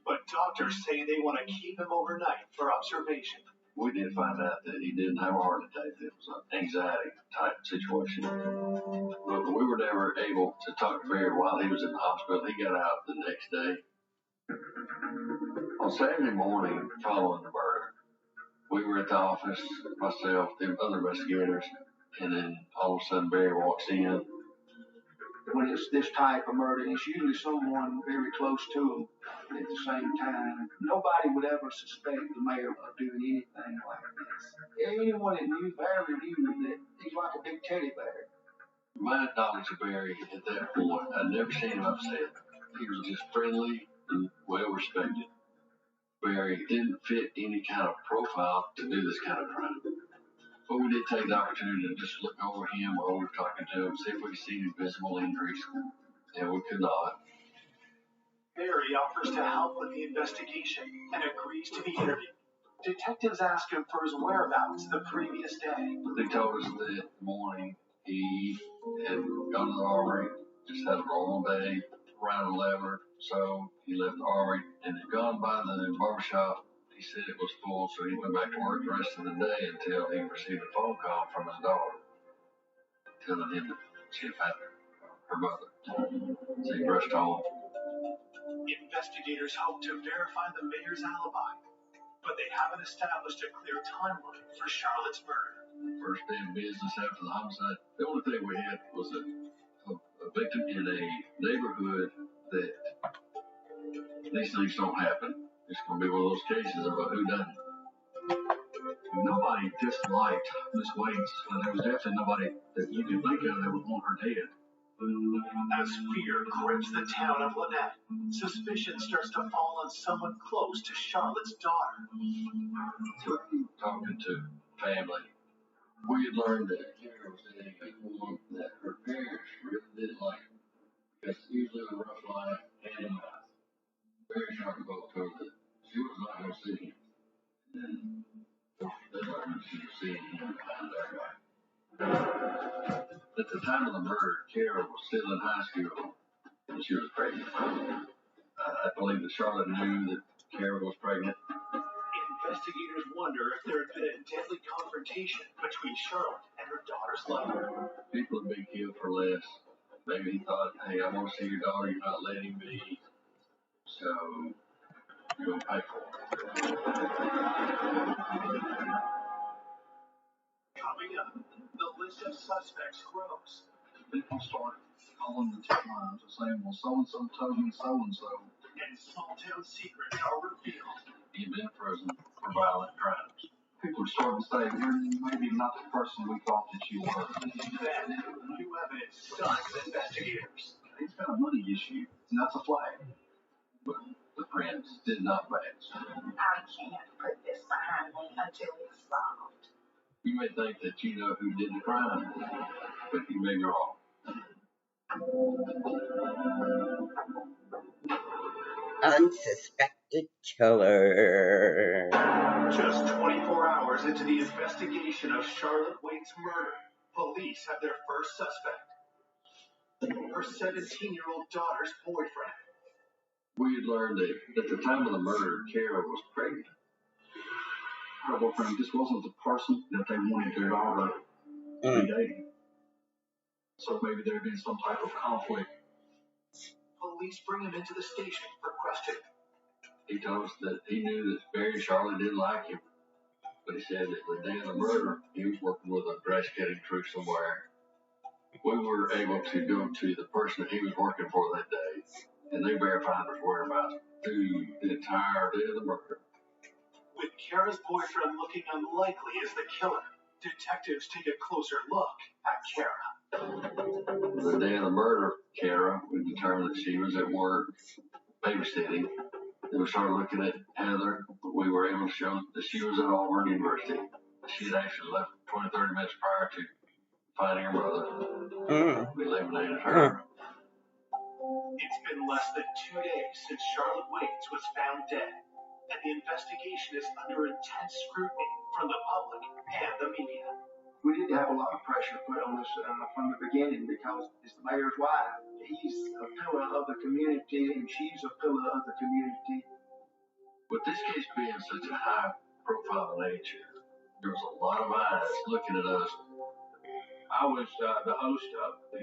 but doctors say they want to keep him overnight for observation. We did find out that he didn't have a heart attack. It was an anxiety type situation. But we were never able to talk to Barry while he was in the hospital. He got out the next day. On Saturday morning, following the murder, we were at the office, myself, the other investigators, and then all of a sudden Barry walks in. When it's this type of murder, it's usually someone very close to him at the same time. Nobody would ever suspect the mayor of doing anything like this. Anyone that knew Barry knew that he's like a big teddy bear. My knowledge of Barry at that point, I'd never seen him upset. He was just friendly and well respected. Barry didn't fit any kind of profile to do this kind of crime. But we did take the opportunity to just look over him while we were talking to him, see if we could see any visible injuries. And we could not. Barry offers to help with the investigation and agrees to be interviewed. Detectives ask him for his whereabouts the previous day. They told us that morning he had gone to the armory, just had a normal day, around 11, so he left the armory and had gone by the barbershop. He said it was full, so he went back to work the rest of the day until he received a phone call from his daughter telling him that she had found her mother. So he rushed home. Investigators hope to verify the mayor's alibi, but they haven't established a clear timeline for Charlotte's murder. First day of business after the homicide, the only thing we had was a victim in a neighborhood that these things don't happen. It's going to be one of those cases of a whodunit. Nobody disliked Miss Waits, and there was definitely nobody that you could think of that would want her dead. As fear grips the town of Lynette, suspicion starts to fall on someone close to Charlotte's daughter. Through talking to family, we had learned that Karen was dating a woman that her parents really didn't like her because he was living a rough life hand in mouth. Very shocking both told her that she was not going to see him. And they learned she was seeing him behind their back. At the time of the murder, Karen was still in high school and she was pregnant. I believe that Charlotte knew that Karen was pregnant. Investigators wonder if there had been a deadly confrontation between Charlotte and her daughter's lover. People have been killed for less. Maybe he thought, hey, I want to see your daughter, you're not letting me, so you're going to pay for it. Coming up, the list of suspects grows. People start calling the tip lines and saying, well, so-and-so told me so-and-so. And small town secrets are revealed. You've been in prison for violent crimes. People are starting to say, you're maybe not the person we thought that you were. Then, new evidence stuns investigators. He's got a money issue, and that's a flag. But the prints did not match. I can't put this behind me until it's solved. You may think that you know who did the crime, but you may be wrong. Unsuspected killer. Just 24 hours into the investigation of Charlotte Waite's murder, police have their first suspect. Her 17-year-old daughter's boyfriend. We had learned that at the time of the murder, Kara was pregnant. her boyfriend just wasn't the person that they wanted their daughter to be dating. So maybe there had been some type of conflict. Police bring him into the station for questioning. He told us that he knew that Barry and Charlotte didn't like him, but he said that the day of the murder, he was working with a grass cutting crew somewhere. We were able to go to the person that he was working for that day, and they verified his whereabouts through the entire day of the murder. With Kara's boyfriend looking unlikely as the killer, detectives take a closer look at Kara. The day of the murder, Kara, we determined that she was at work babysitting. Then we started looking at Heather. We were able to show that she was at Auburn University. She had actually left 20-30 minutes prior to finding her mother. We eliminated her. It's been less than 2 days since Charlotte Waits was found dead, and the investigation is under intense scrutiny from the public and the media. We did have a lot of pressure put on us from the beginning because it's the mayor's wife. He's a pillar of the community and she's a pillar of the community. With this case being such a high profile nature, there was a lot of eyes looking at us. I was the host of the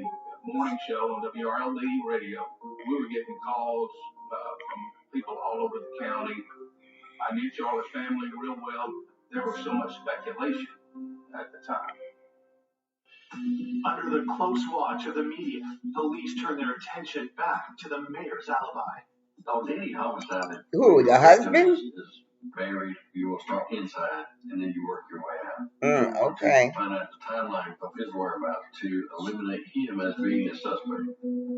morning show on WRLD radio. We were getting calls from people all over the county. I knew Charlotte's family real well. There was so much speculation at the time. Under the close watch of the media, police turn their attention back to the mayor's alibi. On any homicide, Who, the husband? is married, you will start inside and then you work your way out. Okay. To find out the timeline of his whereabouts to eliminate him as being a suspect.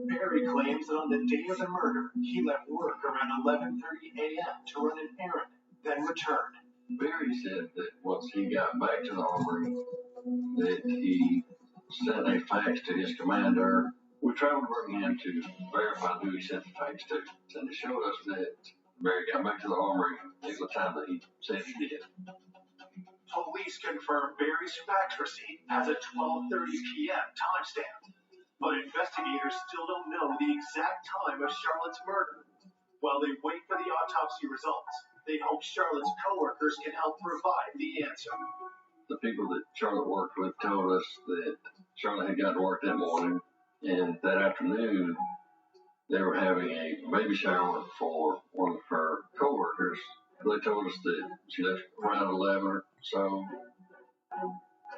Barry claims that on the day of the murder, he left work around 11:30 a.m. to run an errand, then returned. Barry said that once he got back to the armory, that he sent a fax to his commander. We traveled to Birmingham to verify who he sent the fax to, and it showed us that Barry got back to the armory at the time that he said he did. Police confirm Barry's fax receipt has a 12:30 p.m. timestamp, but investigators still don't know the exact time of Charlotte's murder. While they wait for the autopsy results, they hope Charlotte's coworkers can help provide the answer. The people that Charlotte worked with told us that Charlotte had got to work that morning, and that afternoon they were having a baby shower for one of her coworkers. They told us that she left around 11 or so.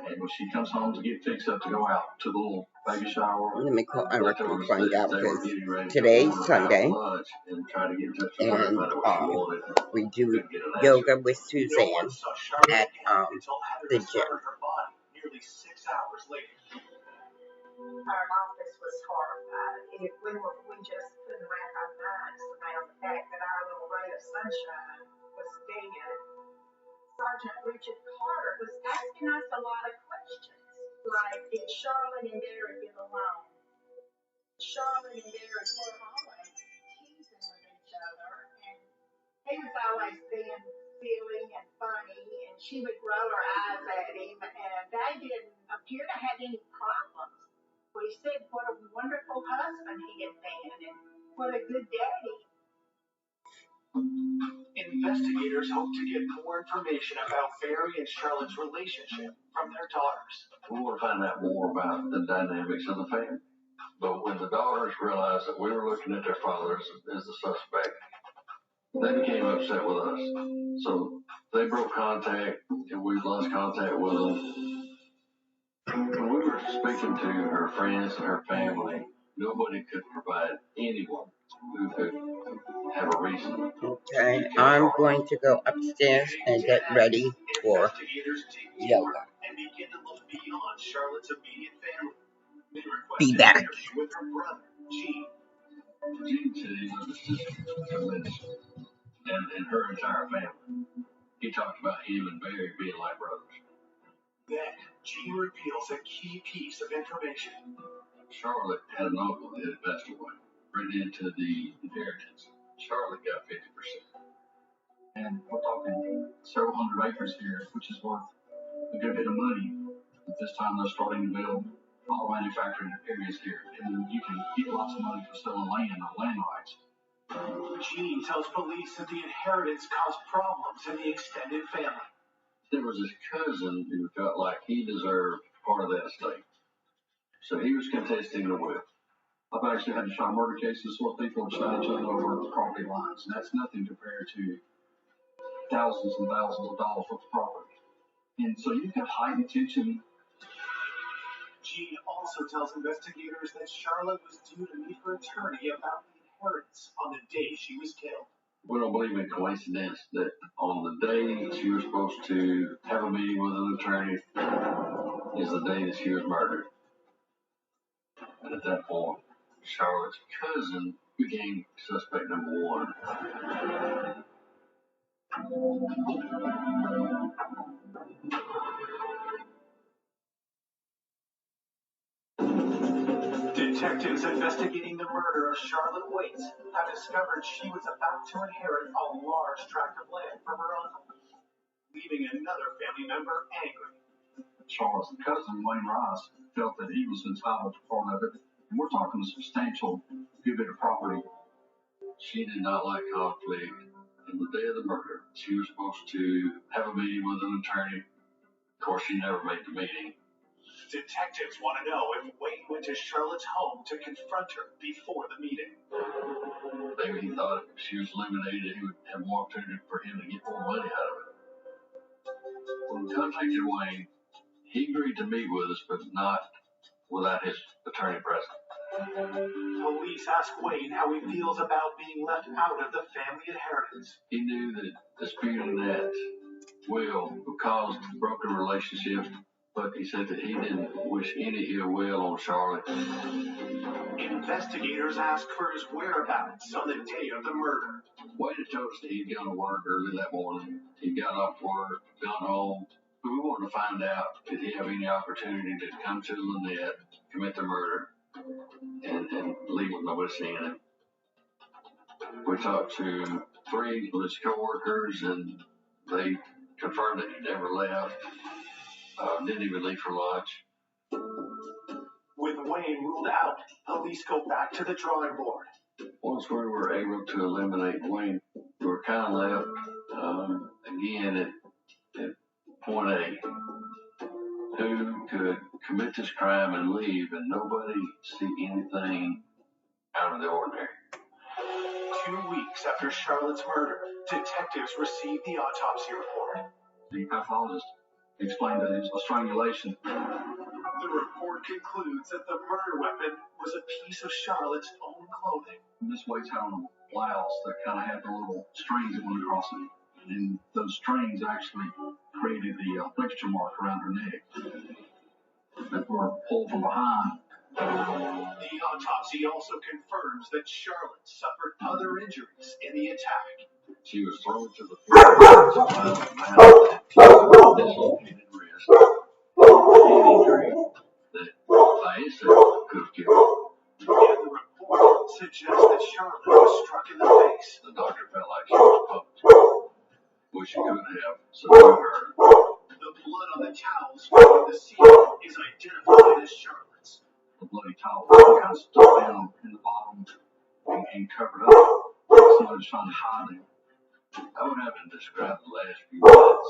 And when she comes home to get fixed up to go out to the little baby shower, Let me call my record and find out they were because getting ready to today's order out Sunday lunch and try to get in touch with her and about what she wanted. we do Couldn't get an answer. yoga with No Suzanne one saw Charlotte at again until Heather the discovered her body nearly 6 hours later. Our office was horrified. We just couldn't wrap our minds around the fact that our little ray of sunshine was dead. Sergeant Richard Carter was asking us a lot of questions, like, did Charlotte and Barry get along? Charlotte and Barry were always teasing with each other, and he was always being silly and funny, and she would roll her eyes at him, and they didn't appear to have any problems. We said what a wonderful husband he had been, and what a good daddy. Investigators hope to get more information about Barry and Charlotte's relationship from their daughters. We want to find out more about the dynamics of the family. But when the daughters realized that we were looking at their father as the suspect, they became upset with us. So they broke contact, and we lost contact with them. When we were speaking to her friends and her family, nobody could provide anyone who could have a reason. Okay, I'm going to go upstairs and get ready for Investigators dig yoga. deeper and begin to look beyond Charlotte's immediate family. They request Be an back. interview with her brother, Gene. Gene said he loved us just tremendously, and her entire family. He talked about him and Barry being like brothers. Then, Gene reveals a key piece of information. Charlotte had an uncle that had passed away, written into the inheritance. Charlotte got 50%. and we're talking several hundred acres here, which is worth a good bit of money. At this time, they're starting to build all manufacturing areas here, and you can get lots of money for selling land or land rights. Gene tells police that the inheritance caused problems in the extended family. There was his cousin who felt like he deserved part of that estate. So he was contesting the will. I've actually had to try murder cases where people have shot each other over property lines, and that's nothing compared to thousands and thousands of dollars worth of property. And so you've got heightened tension. Jean also tells investigators that Charlotte was due to meet her attorney about the inheritance on the day she was killed. We don't believe in coincidence that on the day she was supposed to have a meeting with an attorney is the day that she was murdered. And at that point, Charlotte's cousin became suspect number one. Detectives investigating the murder of Charlotte Waits have discovered she was about to inherit a large tract of land from her uncle, leaving another family member angry. Charlotte's cousin, Wayne Ross, felt that he was entitled to part of it. And we're talking a substantial good bit of property. She did not like conflict. And the day of the murder, she was supposed to have a meeting with an attorney. Of course, she never made the meeting. Detectives want to know if Wayne went to Charlotte's home to confront her before the meeting. Maybe he thought if she was eliminated, he would have more opportunity for him to get more money out of it. When we contacted Wayne, he agreed to meet with us, but not without his attorney present. Police ask Wayne how he feels about being left out of the family inheritance. He knew that disputing that will caused broken relationships, but he said that he didn't wish any ill will on Charlotte. Investigators ask for his whereabouts on the day of the murder. Wayne had told us that he'd gone to work early that morning. He got off work, gone home. But we wanted to find out, did he have any opportunity to come to Lynette, commit the murder, and leave with nobody seeing him. We talked to 3 of his co-workers, and they confirmed that he never left, didn't even leave for lunch. With Wayne ruled out, police go back to the drawing board. Once we were able to eliminate Wayne, we were kind of left again at point A. Who could commit this crime and leave and nobody see anything out of the ordinary? 2 weeks after Charlotte's murder, detectives receive the autopsy report. The pathologist explained that it was a strangulation. The report concludes that the murder weapon was a piece of Charlotte's own clothing. Miss Waits had on a blouse that kind of had the little strings that went across it. And those strings actually created the texture mark around her neck that were pulled from behind. The autopsy also confirms that Charlotte suffered other injuries in the attack. She was thrown to the floor, dislocated wrist, an injury that by itself could have killed her. And the report suggests that Charlotte was struck in the face. The doctor felt like she was poked, which she could have, so we heard. The blood on the towels found in the scene is identified as Charlotte's. The bloody towel kind of stuck down in the bottom and covered up. Somebody was trying to hide it. I would have to describe the last few months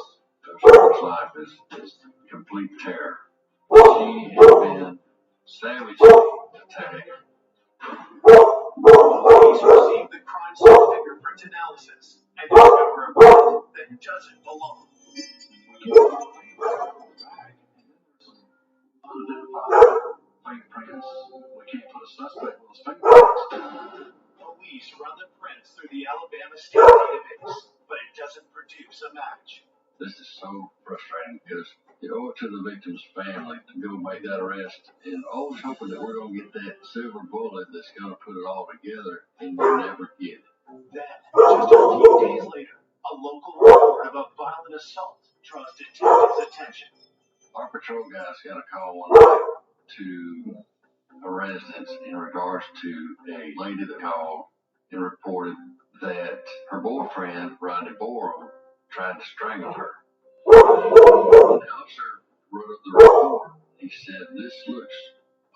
of Charlotte's life as complete terror. She had been savagely attacked. Police received the crime scene fingerprint analysis and discover a blood that doesn't belong. Unidentified fingerprints. We can't put a suspect with those fingerprints. Police run the prints through the Alabama State database, but it doesn't produce a match. This is so frustrating because you owe it to the victim's family to go make that arrest and always hoping that we're going to get that silver bullet that's going to put it all together, and you never get it. Then, just a few days later, a local report of a violent assault draws detectives' attention. Our patrol guys got a call one night to a residence in regards to a lady that called and reported that her boyfriend, Rodney Borum, tried to strangle her. The officer wrote up the report. He said, "This looks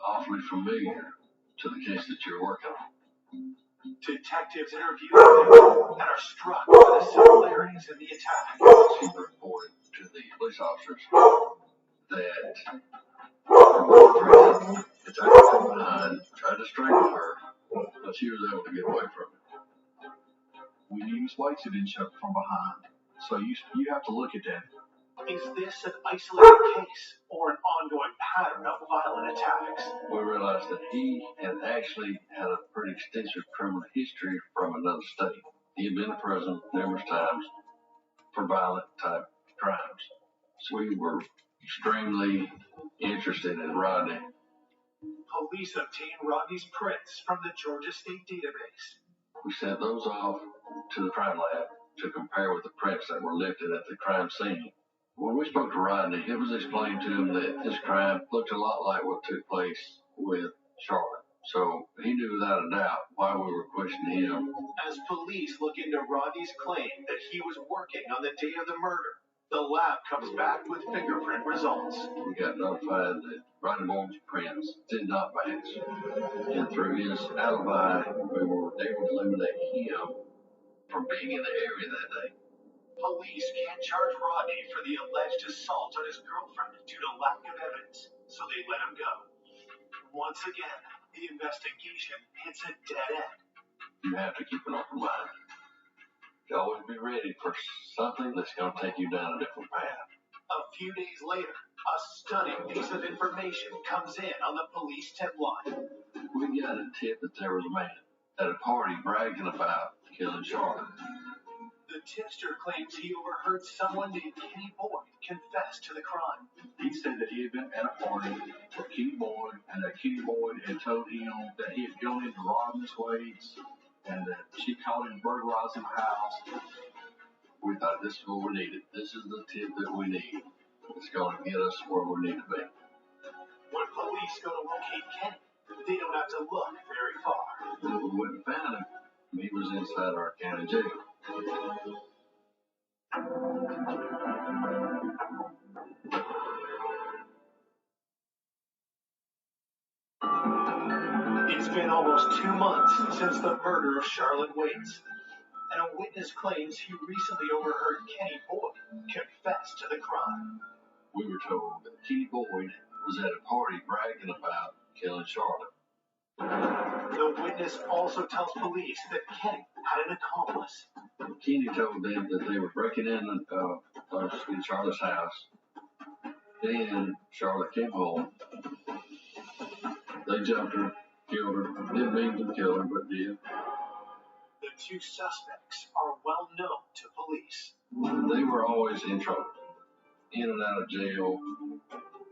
awfully familiar to the case that you're working on." Detectives interview the victim and are struck by the similarities in the attack. She reported to the police officers that friend attacked her from behind, tried to strangle her, but she was able to get away from it. We knew Miss White didn't show from behind, so you have to look at that. Is this an isolated case or an ongoing pattern of violent attacks? We realized that he had actually had a pretty extensive criminal history from another state. He had been to prison numerous times for violent type crimes. So we were extremely interested in Rodney. Police obtained Rodney's prints from the Georgia State database. We sent those off to the crime lab to compare with the prints that were lifted at the crime scene. When we spoke to Rodney, it was explained to him that this crime looked a lot like what took place with Charlotte. So he knew without a doubt why we were questioning him. As police look into Rodney's claim that he was working on the day of the murder, the lab comes back with fingerprint results. We got notified that Rodney Boyd's prints did not match. And through his alibi, we were able to eliminate him from being in the area that day. Police can't charge Rodney for the alleged assault on his girlfriend due to lack of evidence, so they let him go. Once again, the investigation hits a dead end. You have to keep an open mind. You always be ready for something that's going to take you down a different path. A few days later, a stunning piece of information comes in on the police tip line. We got a tip that there was a man at a party bragging about killing Charlotte. The tipster claims he overheard someone named Kenny Boyd confess to the crime. He said that he had been at a party with Kenny Boyd, and that Kenny Boyd had told him that he had gone into rob Miss Wade's, and that she called him burglarizing the house. We thought this is what we needed. This is the tip that we need. It's going to get us where we need to be. When police go to locate Kenny, they don't have to look very far. We wouldn't find him. He was inside our county jail. It's been almost 2 months since the murder of Charlotte Waits, and a witness claims he recently overheard Kenny Boyd confess to the crime. We were told that Kenny Boyd was at a party bragging about killing Charlotte. The witness also tells police that Kenny had an accomplice. Kenny told them that they were breaking in Charlotte's house. Then Charlotte came home. They jumped her, killed her. Didn't mean to kill her, but did. The two suspects are well known to police. They were always in trouble, in and out of jail.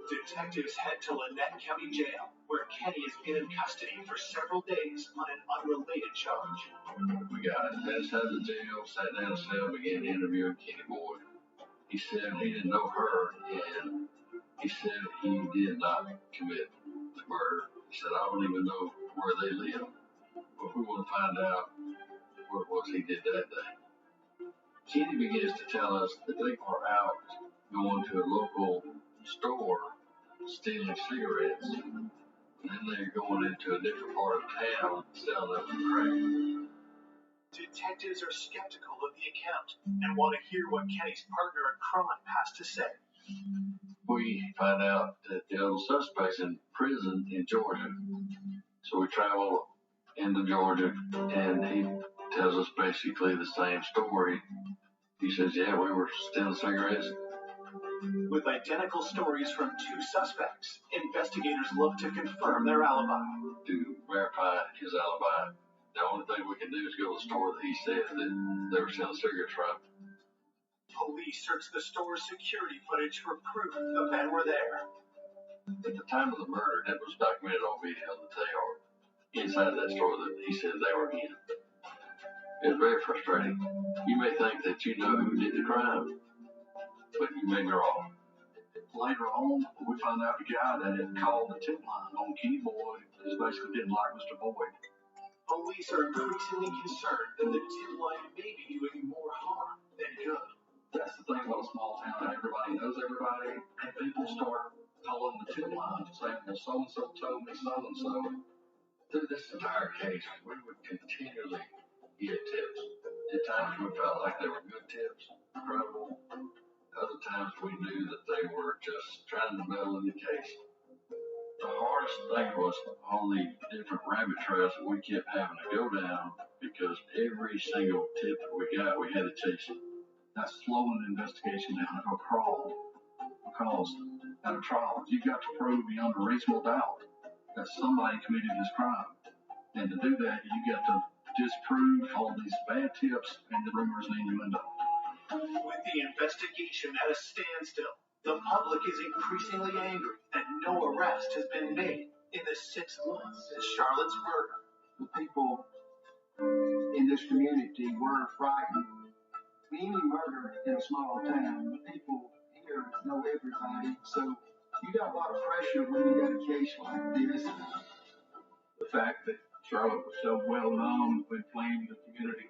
Detectives head to Lynette County Jail, where Kenny has been in custody for several days on an unrelated charge. We got inside the jail, sat down in a cell, began interviewing Kenny Boyd. He said he didn't know her, and he said he did not commit the murder. He said, I don't even know where they live, but we want to find out what it was he did that day. Kenny begins to tell us that they are out going to a local store stealing cigarettes, and then they're going into a different part of town selling up some crack. Detectives are skeptical of the account and want to hear what Kenny's partner in crime has to say. We find out that the other suspect's in prison in Georgia. So we travel into Georgia, and he tells us basically the same story. He says, yeah, we were stealing cigarettes. With identical stories from two suspects, investigators look to confirm their alibi. To verify his alibi, the only thing we can do is go to the store that he said that they were selling cigarettes from. Police search the store's security footage for proof the men were there. At the time of the murder, it was documented on video that they are inside that store that he said they were in. It was very frustrating. You may think that you know who did the crime, but you may be wrong. Later on, we found out the guy that had called the tip line on Kenny Boyd just basically didn't like Mr. Boyd. Police are increasingly concerned that the tip line may be doing more harm than good. That's the thing about a small town, that everybody knows everybody, and people start calling the tip line, saying, well, so-and-so told me so-and-so. Through this entire case, we would continually get tips. At times we felt like they were good tips, incredible. Other times we knew that they were just trying to meddle in the case. The hardest thing was all the different rabbit trails that we kept having to go down because every single tip that we got, we had to chase it. That's slowing the investigation down to a crawl. Because at a trial, you've got to prove beyond a reasonable doubt that somebody committed this crime. And to do that, you got to disprove all these bad tips and the rumors and innuendo. With the investigation at a standstill, the public is increasingly angry that no arrest has been made in the 6 months since Charlotte's murder. The people in this community were frightened. Any murder in a small town, the people here know everybody, so you got a lot of pressure when you got a case like this. The fact that Charlotte was so well known when playing in the community,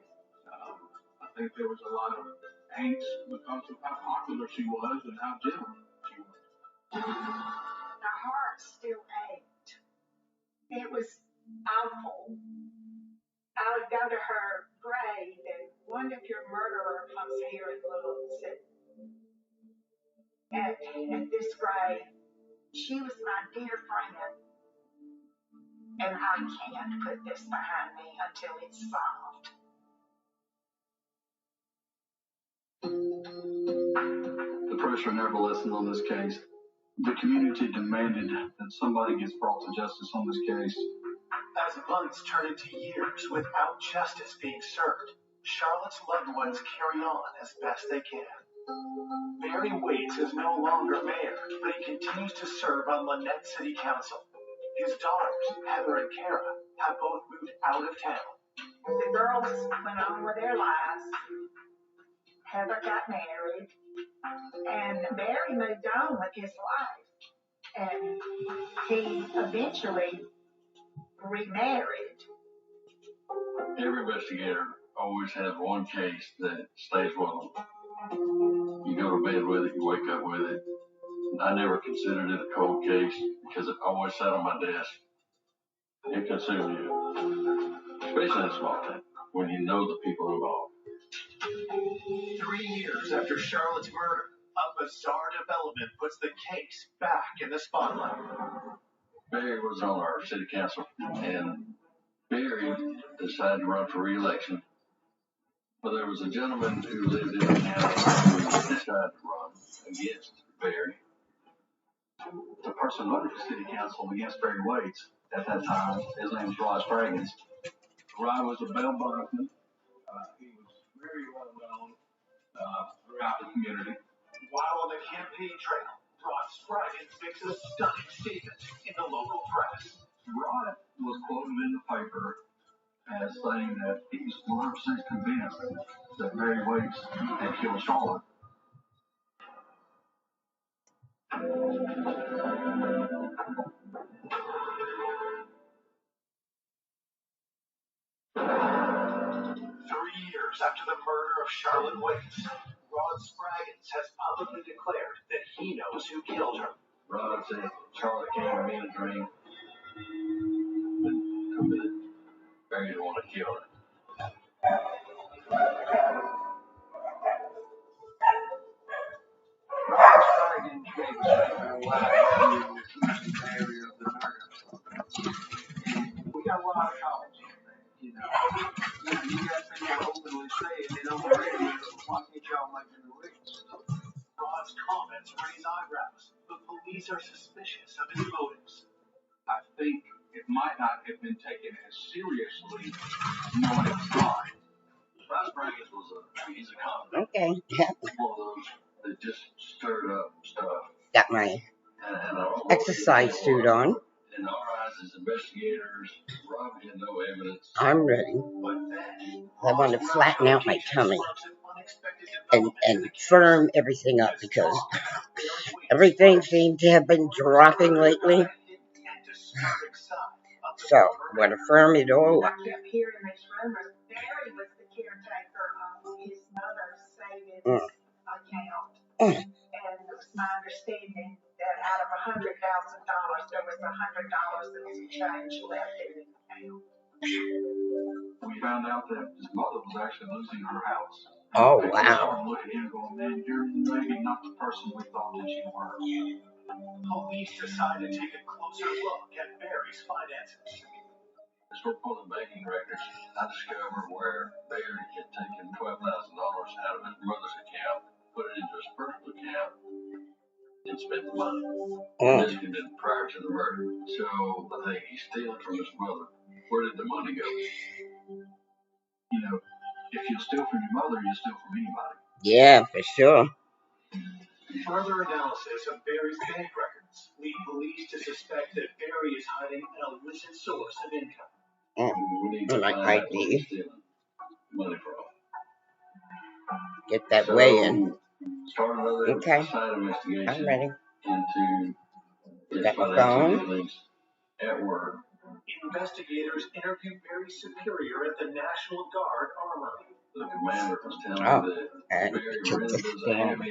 I think there was a lot of angst because of how popular she was and how gentle she was. My heart still ached. It was awful. I would go to her grave and wonder if your murderer comes here and looks at this grave. She was my dear friend, and I can't put this behind me until it's solved. The pressure never lessened on this case. The community demanded that somebody gets brought to justice on this case. As months turn into years without justice being served, Charlotte's loved ones carry on as best they can. Barry Waits is no longer mayor, but he continues to serve on Lynette City Council. His daughters, Heather and Kara, have both moved out of town. The girls went on with their lives. Heather got married, and Barry moved on with his life. And he eventually remarried. Every investigator always has one case that stays with them. You go to bed with it, you wake up with it. I never considered it a cold case because it always sat on my desk. It consumed you, especially in a small town when you know the people involved. 3 years after Charlotte's murder, a bizarre development puts the case back in the spotlight. Barry was on our city council, and Barry decided to run for re-election. Well, there was a gentleman who lived in the county who decided to run against Barry. The person voted for city council against Barry Waits at that time, his name was Rod Spraggins. Rod was a bail bondsman. He was very well known throughout the community. While on the campaign trail, Rod Spraggins makes a stunning statement in the local press. Rod was quoted in the paper as saying that he was 100% convinced that Barry Waits had killed Charlotte. Years after the murder of Charlotte Waits, Rod Spraggins has publicly declared that he knows who killed her. Rod said Charlotte came to me in a dream and committed. Barry didn't want to kill her. Rod Spraggins gave a statement why he accused Barry of the murder. We got a lot of calls on that, you know. You got people openly saying it on the radio, why can't y'all make an arrest? Rod's comments raise eyebrows, but police are suspicious of his motives. I think it might not have been taken as seriously knowing it was Rod. Rod Spraggins he's a con. Okay. One of those that just stirred up stuff. Got my And exercise suit on. In our eyes as investigators, Rob had no evidence. I'm ready. I want to flatten out my tummy and firm everything up because everything seems to have been dropping lately. So I want to firm it all up. I kept hearing these rumors. Barry was the caretaker of his mother's savings account. And it was my understanding that out of $100,000, there was $100 and some change left in the account. We found out that his mother was actually losing her house. Oh, They wow. started looking at him going, man, you're maybe not the person we thought that you were. Police decided to take a closer look at Barry's finances. As we're pulling banking records, I discovered where Barry had taken $12,000 out of his mother's account, put it into his personal account, and spent the money. This had been prior to the murder. So I think he's stealing from his mother. Where did the money go? You know, if you steal from your mother, you steal from anybody. Yeah, for sure. Further analysis of Barry's bank records lead police to suspect that Barry is hiding an illicit source of income. We need to Like find out where he's ID. stealing money from. Get that way in. Start another Okay. side investigation I'm ready. into his Got my financial phone. dealings at work. Investigators interviewed Barry's superior at the National Guard Armory. The commander was telling Oh, me that and Barry took really this doesn't have down.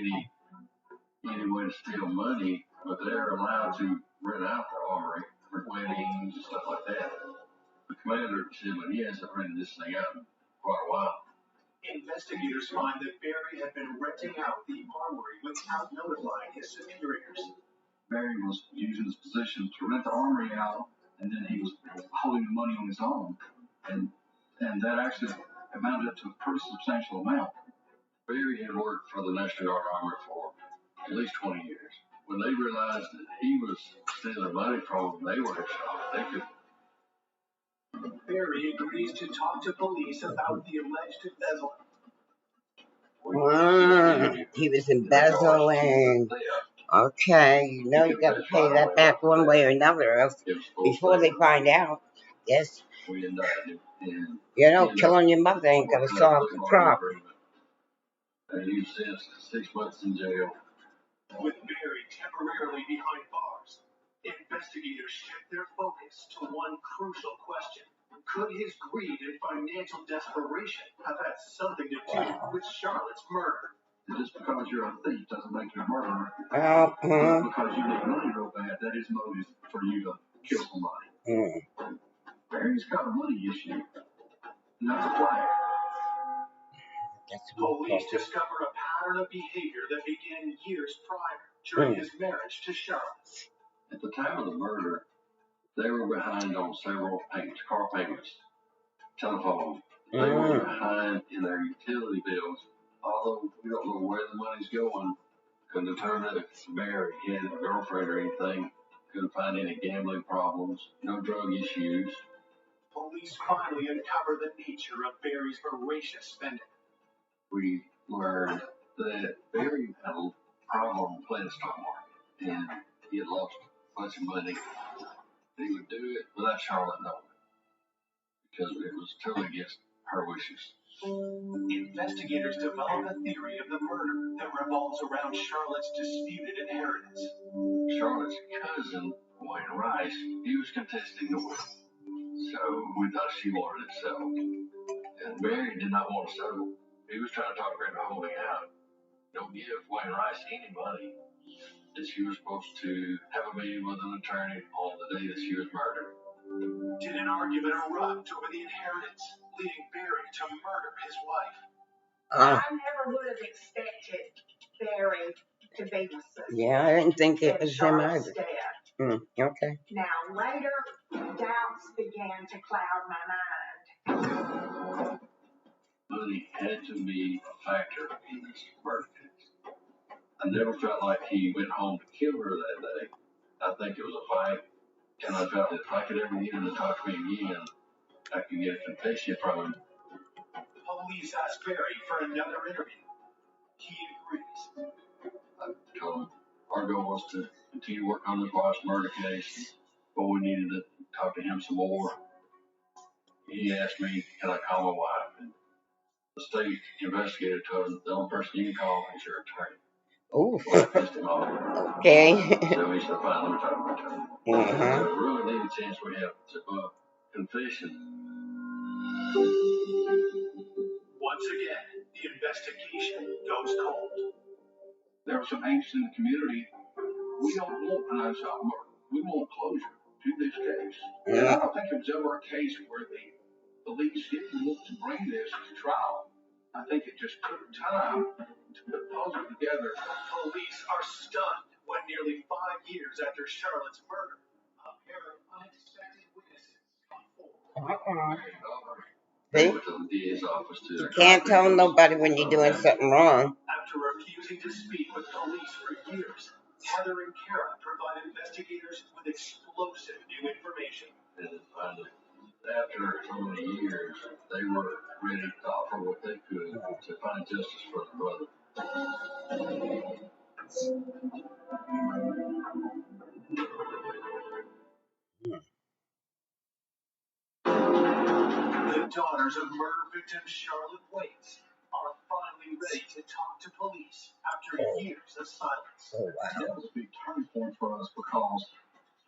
any way to steal money, but they're allowed to rent out the armory for weddings and stuff like that. The commander said, but he hasn't rented this thing out in quite a while. Investigators find that Barry had been renting out the armory without notifying his superiors. Barry was using his position to rent the armory out, and then he was holding the money on his own. And that actually amounted to a pretty substantial amount. Barry had worked for the National Guard Armory for at least 20 years. When they realized that he was stealing money from them, they were shocked. They could. Barry agrees to talk to police about the alleged embezzlement. He was embezzling. Okay, you know you got to pay that back one way or another, else before they find out. Yes. You know, killing your mother ain't gonna solve the problem. And he was sentenced to 6 months in jail. With Barry temporarily behind bars, investigators shift their focus to one crucial question. Could his greed and financial desperation have had something to do with Charlotte's murder? Just because you're a thief doesn't make you a murderer. Because you need money real bad, that is motive for you to kill somebody. Barry's got a money issue, and that's a flag. Police discover a pattern of behavior that began years prior, during his marriage to Charlotte. At the time of the murder, they were behind on several payments, car payments, telephone. They were behind in their utility bills. Although we don't know where the money's going, couldn't determine if Barry had a girlfriend or anything. Couldn't find any gambling problems, no drug issues. Police finally uncover the nature of Barry's voracious spending. We learned that Barry had a problem playing the stock market, and he had lost a bunch of money. He would do it without Charlotte knowing, because it was totally against her wishes. Investigators develop a theory of the murder that revolves around Charlotte's disputed inheritance. Charlotte's cousin, Wayne Rice, he was contesting the will, so we thought she wanted it settled. And Barry did not want to settle. He was trying to talk her into holding out. Don't give Wayne Rice any money. That she was supposed to have a meeting with an attorney on the day that she was murdered. Did an argument erupt over the inheritance, leading Barry to murder his wife? I never would have expected Barry to be the suspect. Yeah, I didn't think it was him either. Okay. Now, later, doubts began to cloud my mind. Money had to be a factor in this murder case. I never felt like he went home to kill her that day. I think it was a fight, and I felt that if I could ever get him to talk to me again, I could get a confession from him. Police asked Barry for another interview. He agrees. I told him our goal was to continue work on this last murder case, but we needed to talk to him some more. He asked me, can I call my wife? And the state investigator told him the only person you can call is your attorney. Oh. Well, I pissed him off. Okay. So he said, fine, let me talk to my attorney. So really need a chance we have to confession. Once again, the investigation goes cold. There was some angst in the community. We don't want an unsolved murder. We want closure to this case. And I don't think it was ever a case where the police didn't want to bring this to trial. I think it just took time to put the puzzle together. Police are stunned when nearly 5 years after Charlotte's murder, a pair of unexpected witnesses come forward. See? Went to the DA's office to You can't tell nobody when you're doing something wrong. After refusing to speak with police for years, Heather and Kara provide investigators with explosive new information. And finally, after so many years, they were ready to offer what they could to find justice for their brother. The daughters of murder victim Charlotte Waits are finally ready to talk to police after years of silence. Oh, wow. That was a big turning point for us because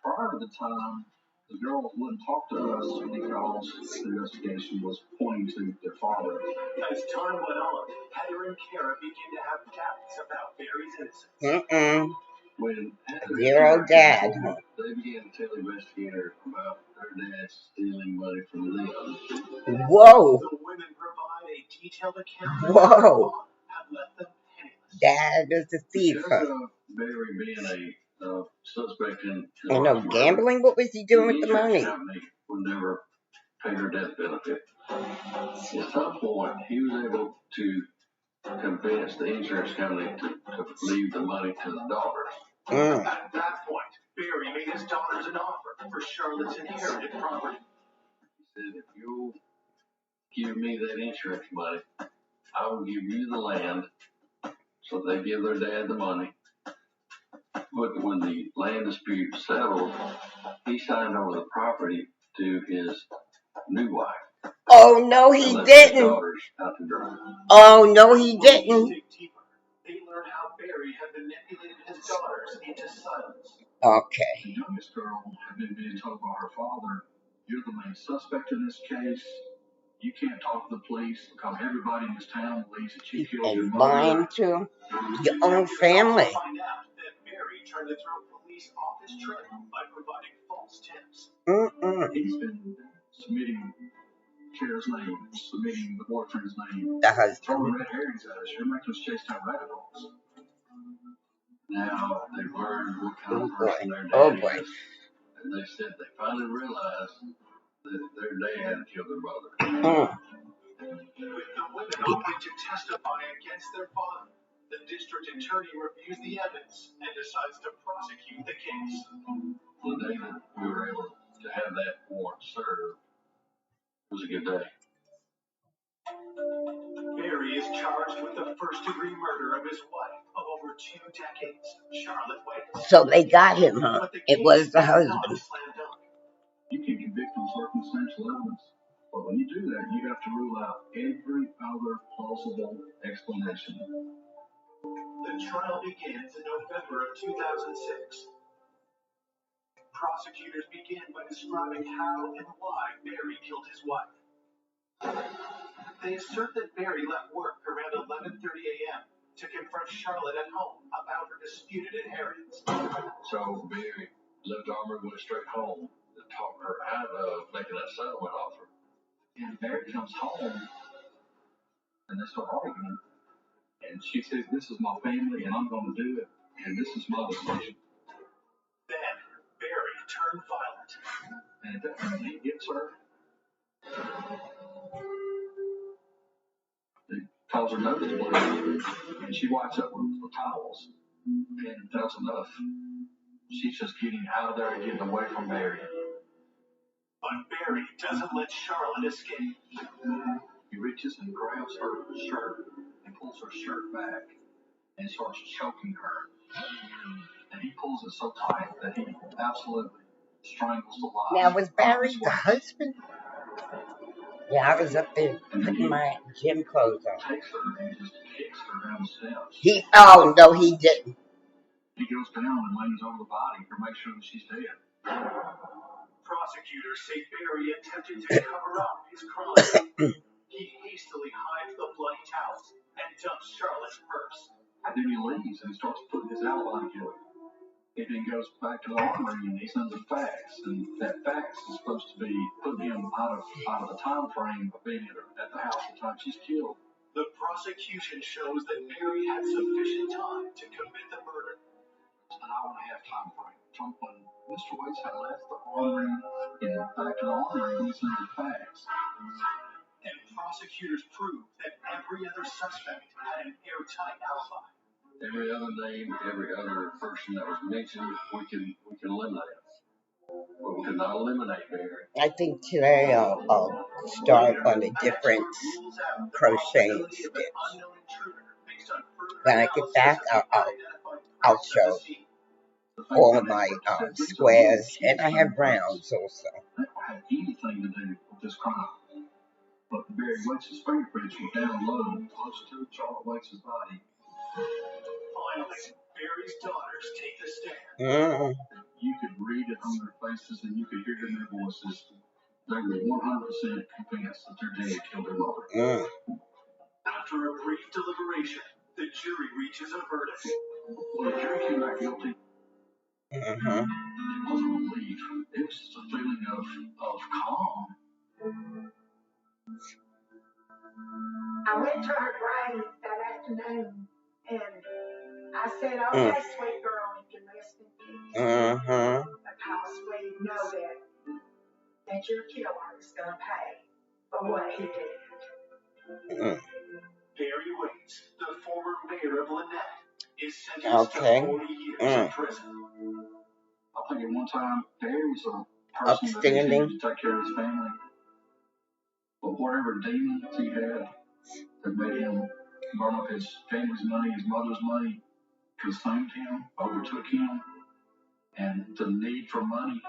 prior to the time, the girls wouldn't talk to us because the investigation was pointing to their father. As time went on, Heather and Kara began to have doubts about Barry's innocence. When Dear old dad. they began to tell the investigator about their dad stealing money from them. Whoa. The women provide a detailed account of Whoa. how their father had left them penniless. Dad is a thief. Because of Barry being a suspect in You know, gambling? What was he doing with the money? company would never pay her death benefit. At some point, he was able to convince the insurance company to leave the money to the daughters. At that point, Barry made his daughters an offer for Charlotte's inherited property. He said, if you'll give me that insurance money, I will give you the land. So they give their dad the money. But when the land dispute settled, he signed over the property to his new wife. Oh, no, he didn't. Oh, no, he didn't. They learned how Barry had manipulated his daughters into silence. Okay. The youngest girl had been being told by her father, "You're the main suspect in this case. You can't talk to the police because everybody in this town believes that you killed your And mother." lying to your own family. Find out that Barry tried to throw police off his trail by providing false tips. He's been submitting Kara's name, submitting the boyfriend's name, The husband. throwing red herrings at us. You're making us chase down rabbit holes. Now they've learned what kind of person their Oh, dad boy. is. And they said they finally realized that their dad killed their mother. With the women offering to testify against their father, the district attorney reviews the evidence and decides to prosecute the case. The day that we were able to have that warrant served was a good day. Barry is charged with the first-degree murder of his wife of over 2 decades, Charlotte Waits. So they got him, huh? It was the husband. You can convict on circumstantial evidence, but when you do that, you have to rule out every other plausible explanation. The trial begins in November of 2006. Prosecutors begin by describing how and why Barry killed his wife. They assert that Barry left work around 11:30 a.m. to confront Charlotte at home about her disputed inheritance. So Barry left Armory, went straight home to talk her out of making that settlement offer. And Barry comes home, and they start arguing. And she says, "This is my family, and I'm going to do it, and this is my decision." Then Barry turned violent. And at that point, he gets her. He calls her nosebleed, and she wipes up with the towels. And that's enough. She's just getting out of there and getting away from Barry. But Barry doesn't let Charlotte escape. He reaches and grabs her shirt and pulls her shirt back and starts choking her. And he pulls it so tight that he absolutely strangles the life. Now, was Barry the husband? Yeah, I was up there putting my gym clothes on. Takes her and just kicks her down the steps. Oh, no, he didn't. He goes down and lays over the body to make sure that she's dead. Prosecutors say Barry attempted to cover up his crime. He hastily hides the bloody towels and dumps Charlotte's purse. And then he leaves and he starts putting his alibi together. He then goes back to the armory and he sends a fax, and that fax is supposed to be putting him out of the time frame of being at the house at the time she's killed. The prosecution shows that Barry had sufficient time to commit the murder. An hour and a half time frame from when Mr. Waits had left the armory and back to the armory listening to facts. And prosecutors proved that every other suspect had an airtight alibi. Every other name, every other person that was mentioned, we can eliminate. But we cannot eliminate Barry. I think today I'll start on a different crocheting stitch. When I get back, I'll show all of my squares, and I have rounds also. That don't have anything to do with this crime. But Barry Waits' fingerprints were down low, close to Charlotte Waits' body. Finally, Barry's daughters take the stand. You could read it on their faces and you could hear it in their voices. They were 100% convinced that their dad killed their mother. After a brief deliberation, the jury reaches a verdict. Well, the jury came back guilty. It wasn't relief. It was just a feeling of calm. I went to her grave that afternoon and I said, okay, sweet girl, you can rest in peace. Because we know that your killer is going to pay for what he did. Barry Waits, the former mayor of Lynette, is sentenced to 40 years in prison. I think at one time, Barry was a person that needed to take care of his family. But whatever demons he had that made him burn up his family's money, his mother's money, consumed him, overtook him, and the need for money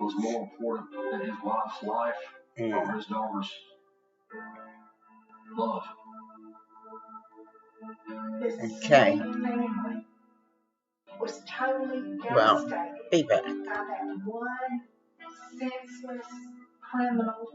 was more important than his wife's life or his daughter's love. This family was totally devastated be back. by that one senseless criminal.